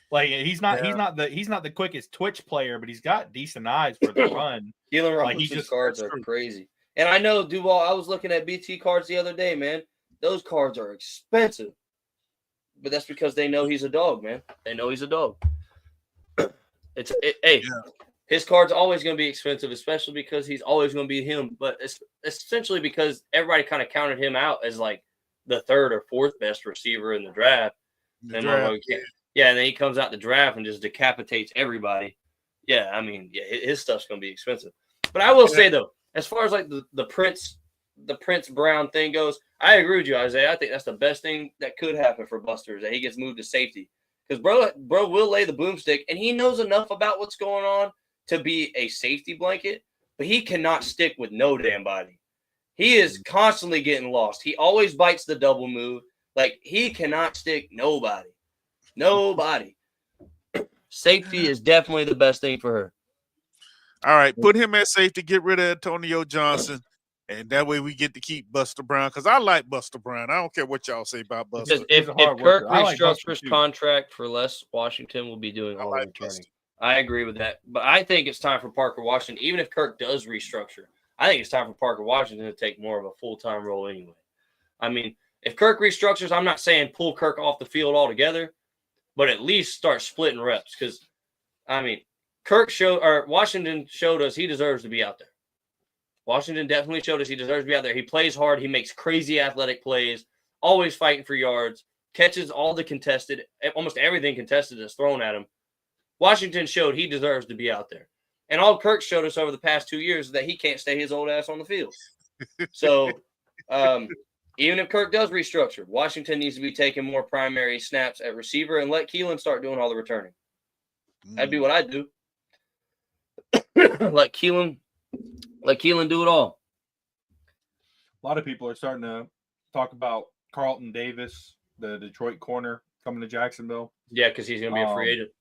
Like he's not the quickest twitch player, but he's got decent eyes for the run. Keelan Robinson's cards are crazy. And I know, Duval, I was looking at BT cards the other day, man. Those cards are expensive. But that's because they know he's a dog, man. They know he's a dog. His card's always going to be expensive, especially because he's always going to be him. But it's essentially because everybody kind of counted him out as like the 3rd or 4th best receiver in the draft. And then he comes out the draft and just decapitates everybody. Yeah, I mean, his stuff's going to be expensive. But I will say though, as far as like the Prince Brown thing goes, I agree with you, Isaiah. I think that's the best thing that could happen for Buster is that he gets moved to safety. Because bro will lay the boomstick, and he knows enough about what's going on to be a safety blanket, but he cannot stick with no damn body. He is constantly getting lost. He always bites the double move. Like, he cannot stick nobody. Nobody. Safety is definitely the best thing for her. All right, put him at safety, get rid of Antonio Johnson, and that way we get to keep Buster Brown, because I like Buster Brown. I don't care what y'all say about Buster. Because if Kirk restructures contract for less, Washington will be doing all the returning. I agree with that. But I think it's time for Parker Washington, even if Kirk does restructure, I think it's time for Parker Washington to take more of a full-time role anyway. I mean, if Kirk restructures, I'm not saying pull Kirk off the field altogether, but at least start splitting reps. Because, I mean, Washington showed us he deserves to be out there. Washington definitely showed us he deserves to be out there. He plays hard. He makes crazy athletic plays, always fighting for yards, catches all the contested, almost everything contested is thrown at him. Washington showed he deserves to be out there. And all Kirk showed us over the past 2 years is that he can't stay his old ass on the field. So even if Kirk does restructure, Washington needs to be taking more primary snaps at receiver and let Keelan start doing all the returning. That'd be what I'd do. Let Keelan do it all. A lot of people are starting to talk about Carlton Davis, the Detroit corner, coming to Jacksonville. Yeah, because he's going to be a free agent.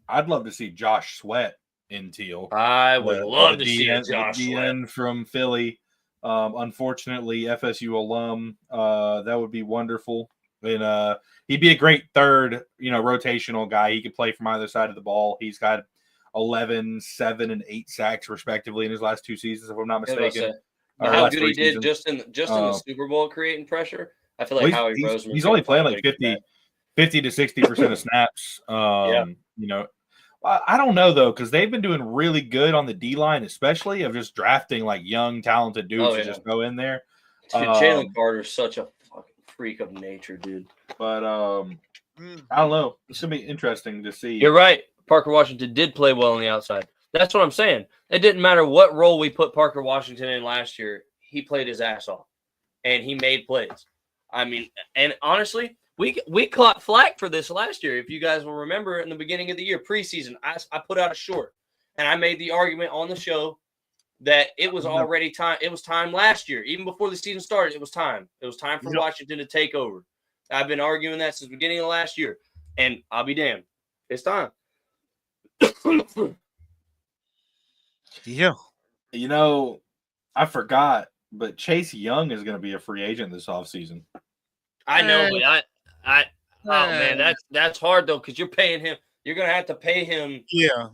I'd love to see Josh Sweat in Teal. I would love to see Josh Sweat from Philly. Unfortunately, FSU alum. That would be wonderful. And he'd be a great third, rotational guy. He could play from either side of the ball. He's got 11, 7, and 8 sacks respectively in his last 2 seasons, if I'm not mistaken. How good he did just in the Super Bowl creating pressure. I feel like Howie Roseman. He's only playing like 50 to 60% of snaps. I don't know though, because they've been doing really good on the D line, especially of just drafting like young, talented dudes to just go in there. Jalen Carter's such a fucking freak of nature, dude. But I don't know. It's gonna be interesting to see. You're right. Parker Washington did play well on the outside. That's what I'm saying. It didn't matter what role we put Parker Washington in last year. He played his ass off, and he made plays. I mean, and honestly, we caught flack for this last year. If you guys will remember, in the beginning of the year, preseason, I put out a short, and I made the argument on the show that it was already time. It was time last year, even before the season started. It was time. It was time for Washington to take over. I've been arguing that since the beginning of last year, and I'll be damned, it's time. Yeah. You know, I forgot, but Chase Young is going to be a free agent this offseason. I know, but oh man, that's hard though, because you're paying him. You're going to have to pay him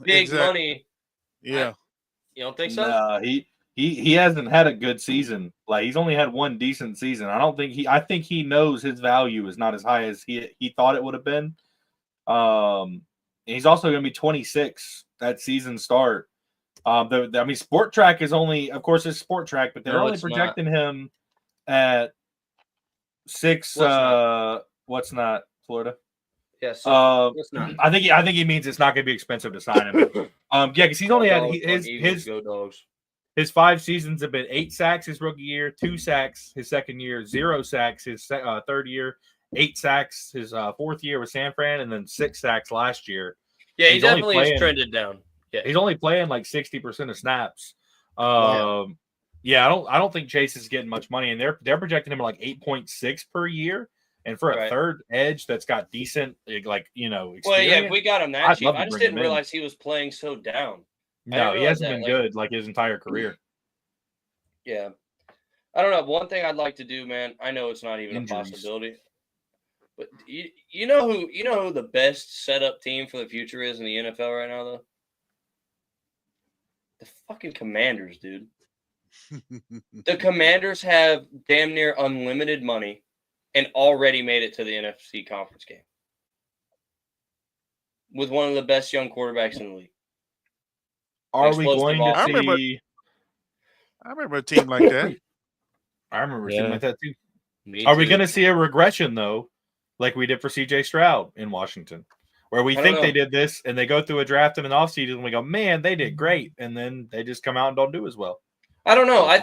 big money. Yeah. You don't think so? No, he hasn't had a good season. Like, he's only had one decent season. I think he knows his value is not as high as he thought it would have been. He's also going to be 26 at season start. Sport Track is only, of course, it's Sport Track, but they're only projecting him at 6. What's not Florida? Yes. Yeah, so not. I think he means it's not going to be expensive to sign him. Because he's only had his 5 seasons have been 8 sacks his rookie year, 2 sacks his second year, 0 sacks his third year, 8 sacks his fourth year with San Fran, and then 6 sacks last year. Yeah, he definitely has trended down. Yeah, he's only playing like 60% of snaps. I don't think Chase is getting much money, and they're projecting him at like 8.6 per year. And for a third edge that's got decent, experience. Well, yeah, if we got him that cheap, I just didn't realize he was playing so down. No, he hasn't been good like his entire career. Yeah. I don't know. One thing I'd like to do, man, I know it's not even a possibility, but you know who the best setup team for the future is in the NFL right now, though? The fucking Commanders, dude. The Commanders have damn near unlimited money and already made it to the NFC conference game with one of the best young quarterbacks in the league. Are we going to see? I remember a team like that. I remember a team like that too. Are we going to see a regression, though, like we did for C.J. Stroud in Washington, where we think they did this and they go through a draft in an offseason and we go, man, they did great, and then they just come out and don't do as well? I don't know. I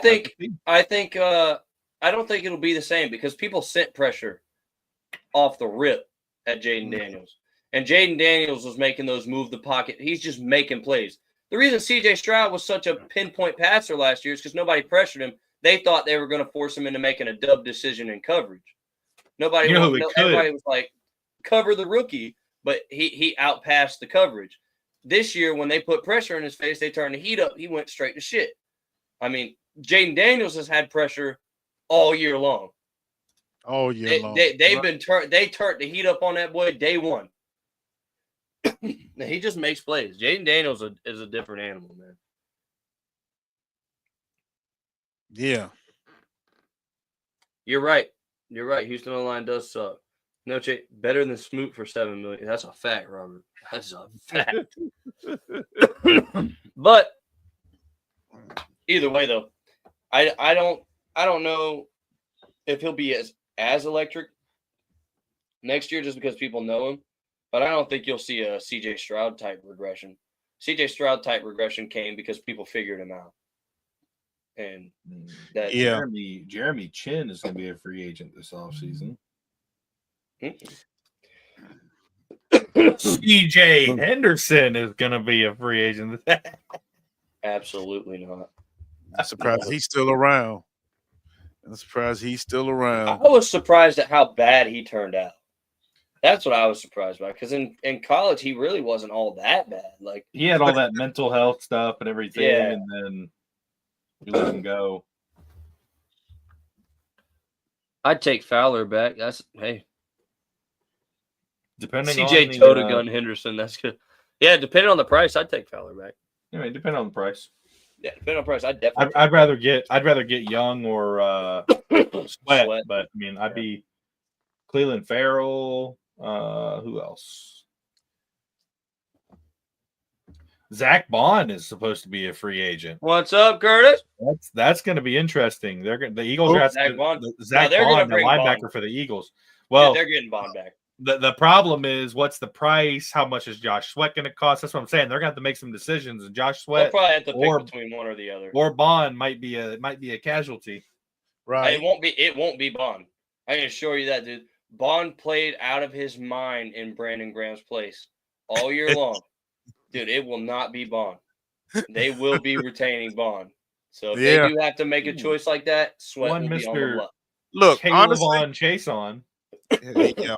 don't think it'll be the same because people sent pressure off the rip at Jaden Daniels. And Jaden Daniels was making those move the pocket. He's just making plays. The reason C.J. Stroud was such a pinpoint passer last year is because nobody pressured him. They thought they were going to force him into making a dub decision in coverage. Everybody was like, cover the rookie, but he outpassed the coverage. This year, when they put pressure in his face, they turned the heat up. He went straight to shit. I mean, Jaden Daniels has had pressure all year long. All year long. They turned the heat up on that boy day one. He just makes plays. Jaden Daniels is a different animal, man. Yeah. You're right. Houston O-line does suck. No, better than Smoot for $7 million. That's a fact, Robert. That's a fact. But either way, though, I don't know if he'll be as electric next year just because people know him. But I don't think you'll see a C.J. Stroud type regression. C.J. Stroud type regression came because people figured him out. And that Jeremy Chin is going to be a free agent this offseason. C.J. Henderson is going to be a free agent. Absolutely not. I'm surprised he's still around. I was surprised at how bad he turned out. That's what I was surprised by, because in college he really wasn't all that bad. Like, he had all that mental health stuff and everything, and then we let him go. I'd take Fowler back. Depending CJ Toda Gun Henderson. That's good. Yeah, depending on the price, I'd take Fowler back. Yeah, depending on the price. Yeah, depending on the price, I'd definitely. I'd rather get Young or Sweat, but I mean, I'd be Cleveland Farrell. Who else? Zach Bond is supposed to be a free agent. What's up, Curtis? That's going to be interesting. The Eagles are Zach Bond, the linebacker for the Eagles. Well, they're getting Bond back. The problem is, what's the price? How much is Josh Sweat going to cost? That's what I'm saying. They're going to have to make some decisions. And Josh Sweat, they'll probably have to pick between one or the other. Or Bond might be a casualty. Right. It won't be Bond. I can assure you that, dude. Bond played out of his mind in Brandon Graham's place all year long. Dude, it will not be Bond. They will be retaining Bond. So if they do have to make a choice like that, Sweat will be on the bluff. Look, honestly, Caleb Chase on. yeah, right.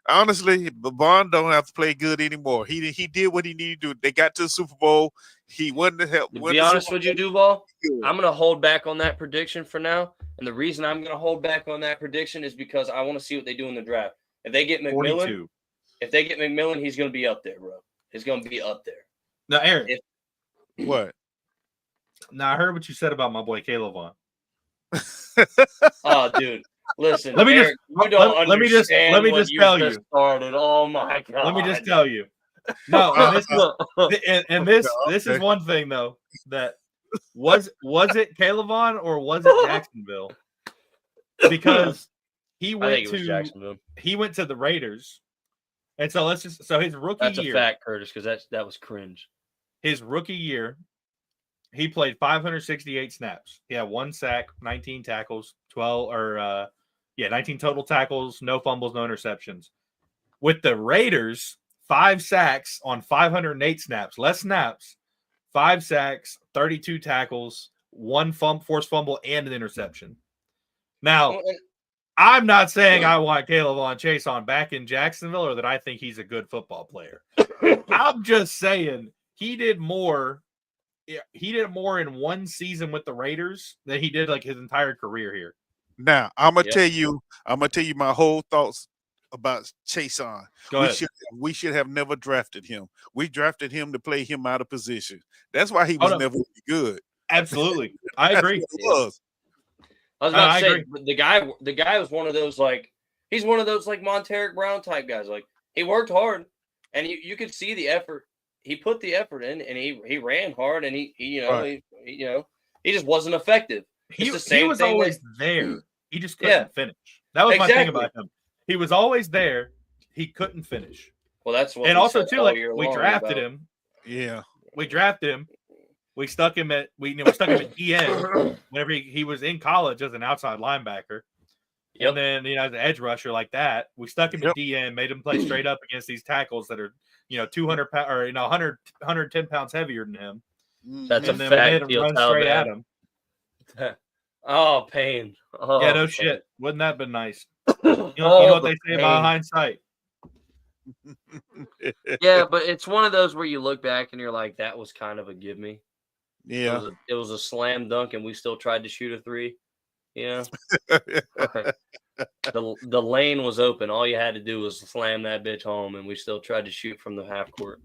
Honestly, Bond don't have to play good anymore. He did what he needed to do. They got to the Super Bowl. He wasn't to help. To be honest with you, Duval, I'm going to hold back on that prediction for now. And the reason I'm going to hold back on that prediction is because I want to see what they do in the draft. If they get McMillan, he's going to be up there, bro. He's going to be up there. Now, Aaron. What? Now, I heard what you said about my boy Caleb Vaughn. Oh, dude. Listen, let me Eric, just tell you. Started. Oh my god. Let me just tell you. No, this is one thing though. That was it Caleb Vaughn or was it Jacksonville? Because he went to the Raiders, and so his rookie year. That's a fact, Curtis, because that was cringe. His rookie year, he played 568 snaps. He had 1 sack, 19 tackles, 19 total tackles, no fumbles, no interceptions. With the Raiders, 5 sacks on 508 snaps, less snaps, 5 sacks, 32 tackles, 1 forced fumble, and an interception. Now, I'm not saying I want Caleb Vaughn Chase on back in Jacksonville or that I think he's a good football player. I'm just saying he did more in one season with the Raiders than he did like his entire career here. Now, I'm gonna tell you my whole thoughts about Chase on. We should have never drafted him. We drafted him to play him out of position. That's why he was never good. Absolutely. I agree. I was about to say, the guy was one of those, like, he's one of those, like, Monteric Brown type guys. Like, he worked hard, and you could see the effort. He put the effort in, and he ran hard, and he just wasn't effective. He was always there. He just couldn't finish. That was my thing about him. He was always there. He couldn't finish. Well, that's what. And also too, like we drafted him. Yeah, we drafted him. We stuck him at DN whenever he was in college as an outside linebacker. Yep. And then as an edge rusher like that, we stuck him at DN, made him play straight up against these tackles that are 200 pounds or 110 pounds heavier than him. That's and a then fact. We made him run straight at him. Oh, pain. Oh, yeah, no pain. Shit. Wouldn't that have been nice? You know what they say about hindsight. Yeah, but it's one of those where you look back and you're like, that was kind of a give me. Yeah. It was a slam dunk, and we still tried to shoot a 3. Yeah. The lane was open. All you had to do was slam that bitch home, and we still tried to shoot from the half court.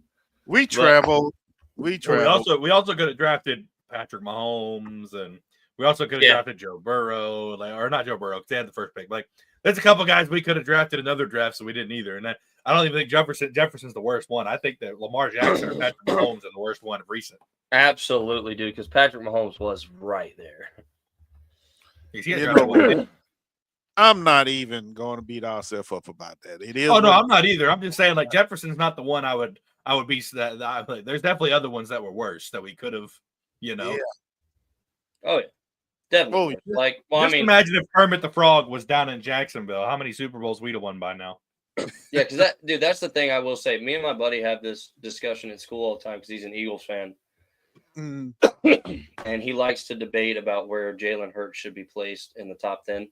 We traveled. We also could have drafted Patrick Mahomes, and we also could have drafted Joe Burrow, or not Joe Burrow, because they had the first pick. Like, there's a couple guys we could have drafted in other drafts, so we didn't either. And I don't even think Jefferson's the worst one. I think that Lamar Jackson or Patrick Mahomes are the worst one of recent. Absolutely, dude, because Patrick Mahomes was right there. I'm not even going to beat ourselves up about that. It is. Oh no, I'm not either. I'm just saying, like, Jefferson's not the one I would be. There's definitely other ones that were worse that we could have, Yeah. Oh yeah, definitely. Like, imagine if Kermit the Frog was down in Jacksonville. How many Super Bowls we'd have won by now? Yeah, because that's the thing I will say. Me and my buddy have this discussion at school all the time because he's an Eagles fan. And he likes to debate about where Jalen Hurts should be placed in the top 10.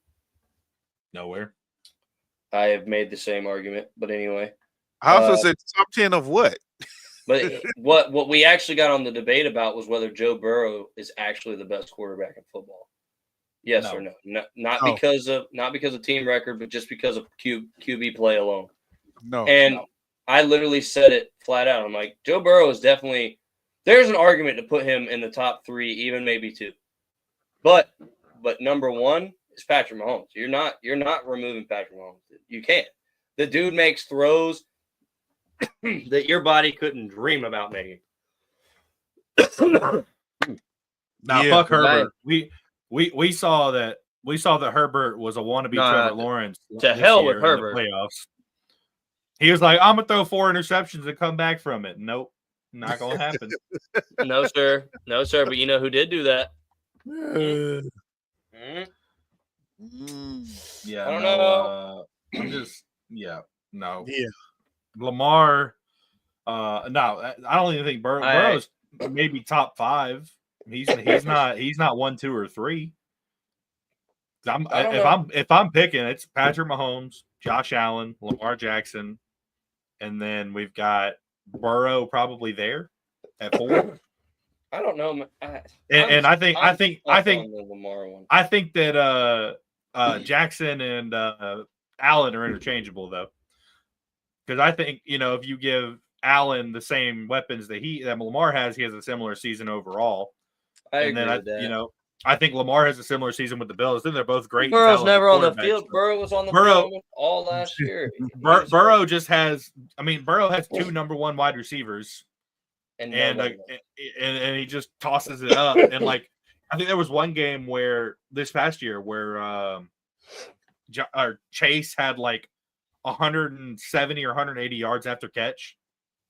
Nowhere. I have made the same argument, but anyway. I also said top 10 of what? But what we actually got on the debate about was whether Joe Burrow is actually the best quarterback in football. Yes or no? Not because of team record, but just because of QB play alone. No. And I literally said it flat out. I'm like, Joe Burrow is definitely. There's an argument to put him in the top 3, even maybe 2. But number 1 is Patrick Mahomes. You're not removing Patrick Mahomes. You can't. The dude makes throws that your body couldn't dream about making. Fuck Herbert. We saw that Herbert was a wannabe Trevor Lawrence. To hell with Herbert. Playoffs. He was like, I'm gonna throw 4 interceptions and come back from it. Nope. Not gonna happen. No, sir. But you know who did do that? Yeah, I don't no, know. I'm just no. Yeah. Lamar, no, I don't even think Burrow's maybe top 5. He's not 1, 2, or 3. If I'm picking, it's Patrick Mahomes, Josh Allen, Lamar Jackson, and then we've got Burrow probably there at 4. I don't know. I think the Lamar one. I think that Jackson and Allen are interchangeable though, because I think if you give Allen the same weapons that Lamar has, he has a similar season overall. I agree with that. I think Lamar has a similar season with the Bills. Then they're both great. Burrow's never on the field. Burrow was on the field all last year. Burrow just has. I mean, Burrow has 2 number 1 wide receivers, and he just tosses it up. And like, I think there was one game where this past year where Chase had like 170 or 180 yards after catch.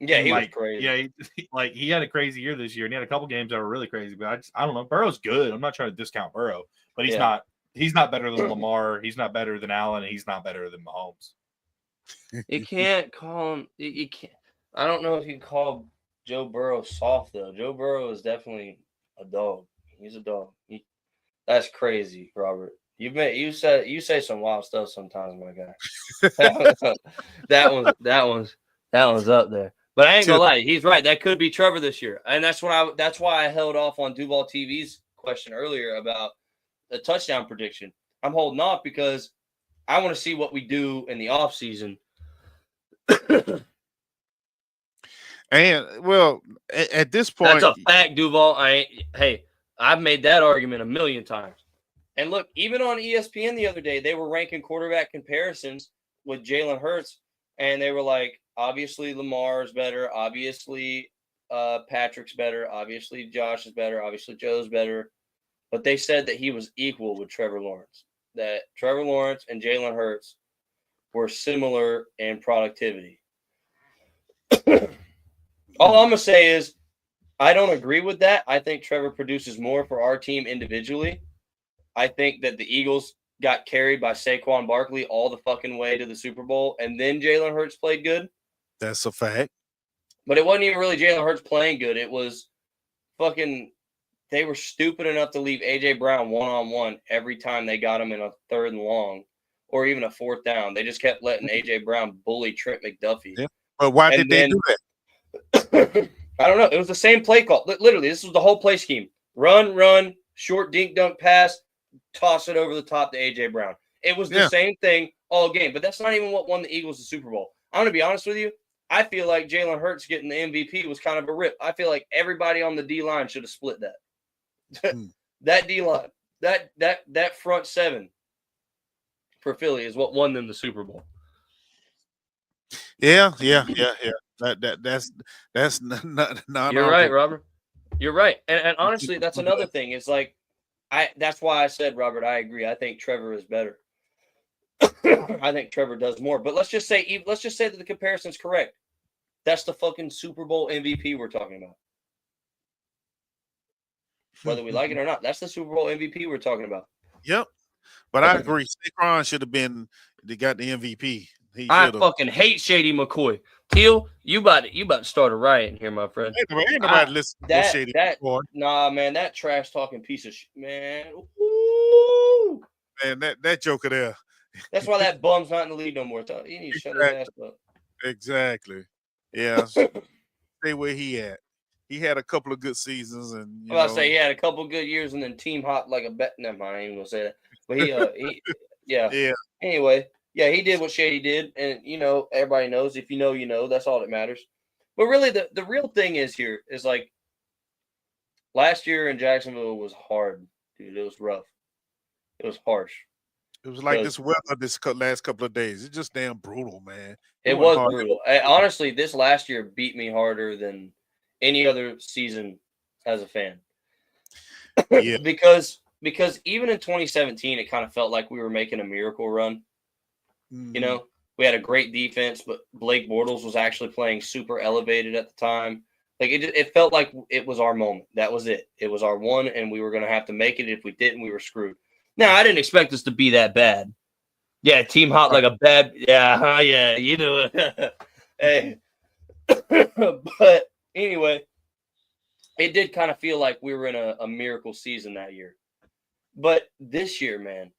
Yeah, he was crazy. Yeah, he had a crazy year this year, and he had a couple games that were really crazy. But I don't know. Burrow's good. I'm not trying to discount Burrow, but he's not. He's not better than Lamar. He's not better than Allen. And he's not better than Mahomes. You can't call him. You can't. I don't know if you can call Joe Burrow soft though. Joe Burrow is definitely a dog. He's a dog. That's crazy, Robert. You say some wild stuff sometimes, my guy. that one's up there. But I ain't gonna lie, he's right. That could be Trevor this year, and that's why I held off on Duval TV's question earlier about the touchdown prediction. I'm holding off because I want to see what we do in the offseason. And well, at this point, that's a fact, Duval. I've made that argument a million times. And look, even on ESPN the other day, they were ranking quarterback comparisons with Jalen Hurts, and they were like, obviously Lamar's better, obviously Patrick's better, obviously Josh is better, obviously Joe's better. But they said that he was equal with Trevor Lawrence, that Trevor Lawrence and Jalen Hurts were similar in productivity. All I'm going to say is I don't agree with that. I think Trevor produces more for our team individually. I think that the Eagles got carried by Saquon Barkley all the fucking way to the Super Bowl, and then Jalen Hurts played good. That's a fact. But it wasn't even really Jalen Hurts playing good. It was fucking – they were stupid enough to leave A.J. Brown one-on-one every time they got him in a 3rd and long or even a 4th down. They just kept letting A.J. Brown bully Trent McDuffie. Yeah. But why did they do that? I don't know. It was the same play call. Literally, this was the whole play scheme. Run, short dink dunk pass, toss it over the top to A.J. Brown. It was the same thing all game, but that's not even what won the Eagles the Super Bowl. I'm going to be honest with you. I feel like Jalen Hurts getting the MVP was kind of a rip. I feel like everybody on the D-line should have split that. That D-line, that front 7 for Philly is what won them the Super Bowl. Yeah. That's not. You're right, Robert. You're right, and honestly, that's another thing. Is like, that's why I said, Robert, I agree. I think Trevor is better. I think Trevor does more. But let's just say that the comparison's correct. That's the fucking Super Bowl MVP we're talking about. Whether we like it or not, that's the Super Bowl MVP we're talking about. Yep. But I agree. Saquon should have been got the MVP. I fucking hate Shady McCoy. Teal, you about to start a riot in here, my friend. Ain't nobody listen to Shady McCoy. Nah, man, that trash talking piece of shit, man. Woo! Man, that joker there. That's why that bum's not in the league no more. You need to shut his ass up. Exactly. Yeah. Stay where he at. He had a couple of good seasons, and I say he had a couple of good years, and then team hopped like a bet. Never mind, I ain't gonna say that. But yeah. Anyway, yeah, he did what Shady did, and everybody knows. If you know, you know. That's all that matters. But really, the real thing is like last year in Jacksonville was hard, dude. It was rough. It was harsh. It was like this weather this last couple of days. It's just damn brutal, man. It was brutal. Honestly, this last year beat me harder than any other season as a fan. Yeah. because even in 2017, it kind of felt like we were making a miracle run. Mm-hmm. We had a great defense, but Blake Bortles was actually playing super elevated at the time. Like it felt like it was our moment. That was it. It was our one, and we were going to have to make it. If we didn't, we were screwed. Now, I didn't expect us to be that bad. Yeah, team hot like a bad. Yeah, yeah, you know. Hey, but anyway, it did kind of feel like we were in a miracle season that year. But this year, man,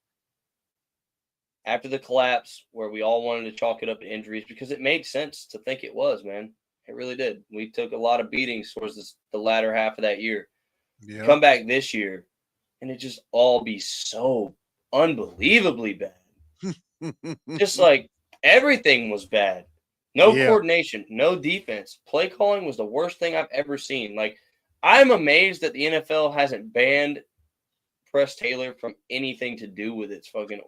after the collapse where we all wanted to chalk it up to injuries because it made sense to think it was, man. It really did. We took a lot of beatings towards the latter half of that year. Yeah. Come back this year, and it just all be so unbelievably bad. Just like everything was bad. No coordination, no defense. Play calling was the worst thing I've ever seen. Like, I'm amazed that the NFL hasn't banned Press Taylor from anything to do with its fucking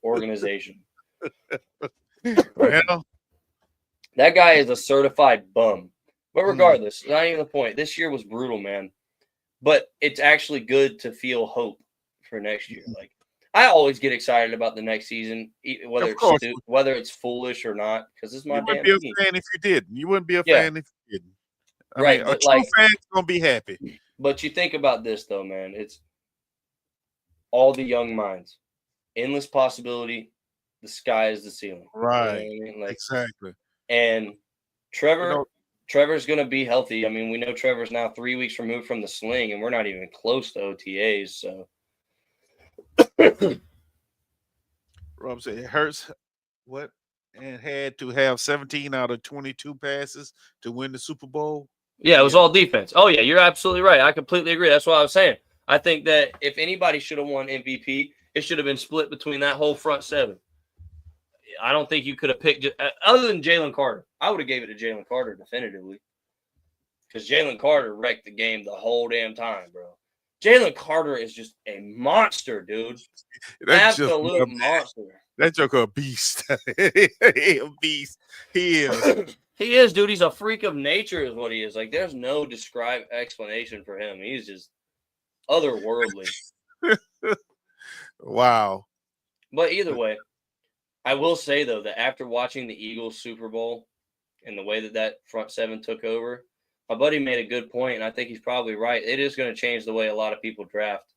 organization. Well, that guy is a certified bum. But regardless, not even the point. This year was brutal, man. But it's actually good to feel hope for next year. Like, I always get excited about the next season, whether it's foolish or not, because it's my damn team. You wouldn't be a fan if you didn't. You wouldn't be a fan if you didn't. I mean, a true fan's gonna be happy. But you think about this though, man. It's all the young minds, endless possibility. The sky is the ceiling. Right. You know what I mean? Like, exactly. And Trevor's gonna be healthy. I mean, we know Trevor's now 3 weeks removed from the sling, and we're not even close to OTAs. So. Rob said it hurts and had to have 17 out of 22 passes to win the Super Bowl. Yeah, it was all defense. Oh yeah, you're absolutely right. I completely agree. That's what I was saying. I think that if anybody should have won MVP, it should have been split between that whole front seven. I don't think you could have picked other than Jalen Carter. I would have gave it to Jalen Carter definitively, because Jalen Carter wrecked the game the whole damn time, bro. Jalen Carter is just a monster, dude. Absolute monster. That joker a beast. He a beast. He is. He is, dude. He's a freak of nature is what he is. Like, there's no explanation for him. He's just otherworldly. Wow. But either way, I will say, though, that after watching the Eagles Super Bowl and the way that front seven took over, my buddy made a good point, and I think he's probably right. It is going to change the way a lot of people draft,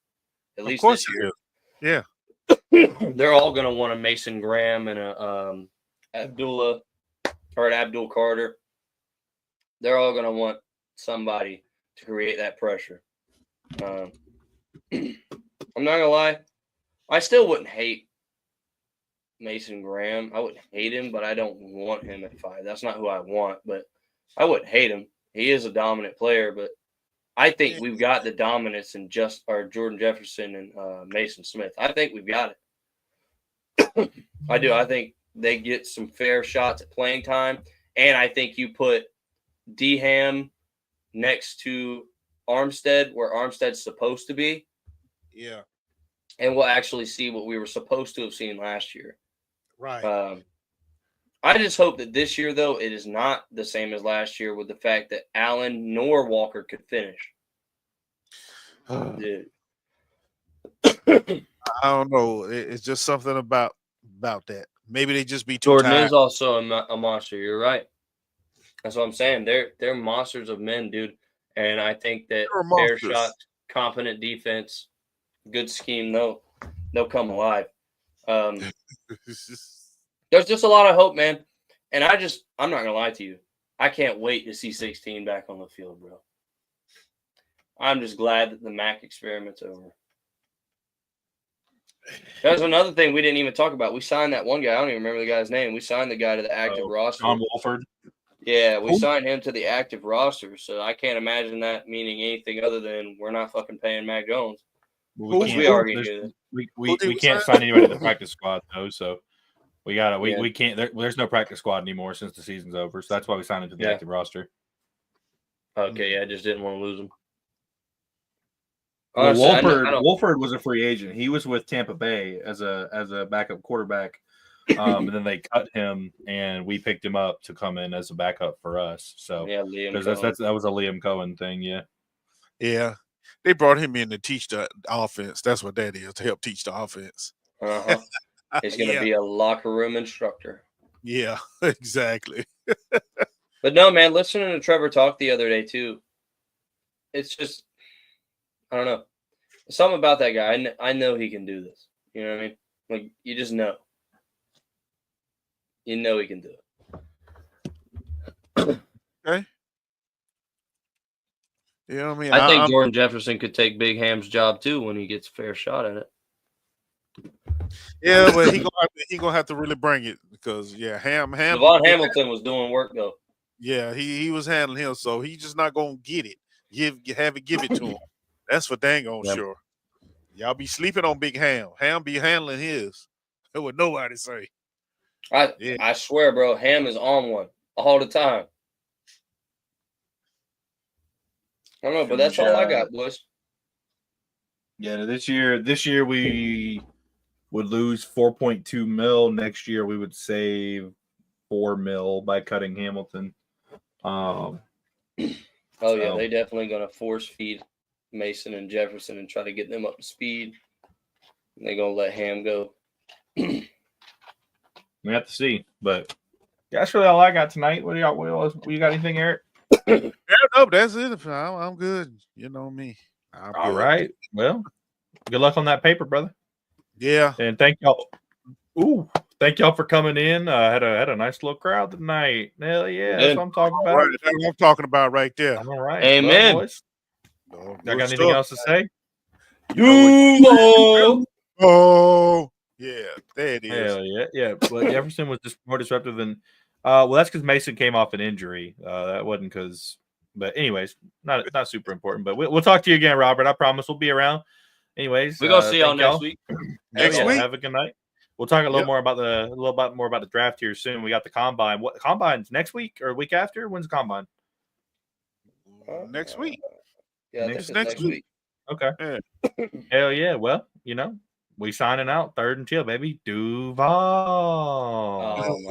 at least this year. Yeah. They're all going to want a Mason Graham and a Abdul Carter. They're all going to want somebody to create that pressure. I'm not going to lie. I still wouldn't hate Mason Graham. I wouldn't hate him, but I don't want him at 5. That's not who I want, but I wouldn't hate him. He is a dominant player, but I think we've got the dominance in Jordan Jefferson and Mason Smith. I think we've got it. I do. I think they get some fair shots at playing time, and I think you put D-Ham next to Armstead where Armstead's supposed to be. Yeah. And we'll actually see what we were supposed to have seen last year. Right. I just hope that this year, though, it is not the same as last year with the fact that Allen nor Walker could finish. Dude. I don't know. It's just something about that. Maybe they just be too Jordan tired. is also a monster. You're right. That's what I'm saying. They're monsters of men, dude. And I think that fair shot, competent defense, good scheme, they'll come alive. There's just a lot of hope, man. And I'm not going to lie to you. I can't wait to see 16 back on the field, bro. I'm just glad that the MAC experiment's over. There's another thing we didn't even talk about. We signed that one guy. I don't even remember the guy's name. We signed the guy to the active roster. John Wolford. Yeah, we signed him to the active roster. So I can't imagine that meaning anything other than we're not fucking paying Mac Jones. We already did. We can't sign anybody to the practice squad, though, so we can't. There's no practice squad anymore since the season's over, so that's why we signed him to the active roster. Okay, yeah, I just didn't want to lose him. Well, Wolford was a free agent. He was with Tampa Bay as a backup quarterback, and then they cut him, and we picked him up to come in as a backup for us. So yeah, that was a Liam Cohen thing. Yeah. They brought him in to teach the offense. That's what that is, to help teach the offense. Uh-huh. He's going to be a locker room instructor. Yeah, exactly. But no, man, listening to Trevor talk the other day, too, it's just, I don't know. something about that guy. I know he can do this. You know what I mean? Like, you just know. You know he can do it. Okay. You know what I mean? I think Jordan Jefferson could take Big Ham's job too when he gets a fair shot at it. Yeah, but he gonna have to really bring it because Ham. Devon Hamilton was doing work though. Yeah, he was handling him, so he's just not gonna get it. Give it to him. That's for dang on sure. Y'all be sleeping on Big Ham. Ham be handling his. That would nobody say. I swear, bro, Ham is on one all the time. I don't know, but that's all I got, boys. Yeah, this year we would lose 4.2 mil. Next year we would save 4 mil by cutting Hamilton. Oh yeah, they definitely gonna force feed Mason and Jefferson and try to get them up to speed. And they're gonna let Ham go. We have to see, but that's really all I got tonight. What do you got? Anything, Eric? Yeah, no, that's it. I'm good. You know me. All right. Well, good luck on that paper, brother. Yeah. And thank y'all. Thank y'all for coming in. Had a nice little crowd tonight. Hell yeah, that's what I'm talking about. Right, that's what I'm talking about right there. All right. Amen. Boys. Y'all got anything else to say? Oh, yeah, there it is. Hell yeah, yeah. But Jefferson was just more disruptive than. Well, that's because Mason came off an injury. That wasn't because. But anyways, not super important. But we'll talk to you again, Robert. I promise we'll be around. Anyways, we're gonna see y'all next week. Next week. Have a good night. We'll talk a little more about the draft here soon. We got the combine. What combine's next week or week after? When's the combine? Next week. Yeah, next week. Okay. Yeah. Hell yeah. Well, we signing out. 3rd and Teal, baby. Duval. Oh my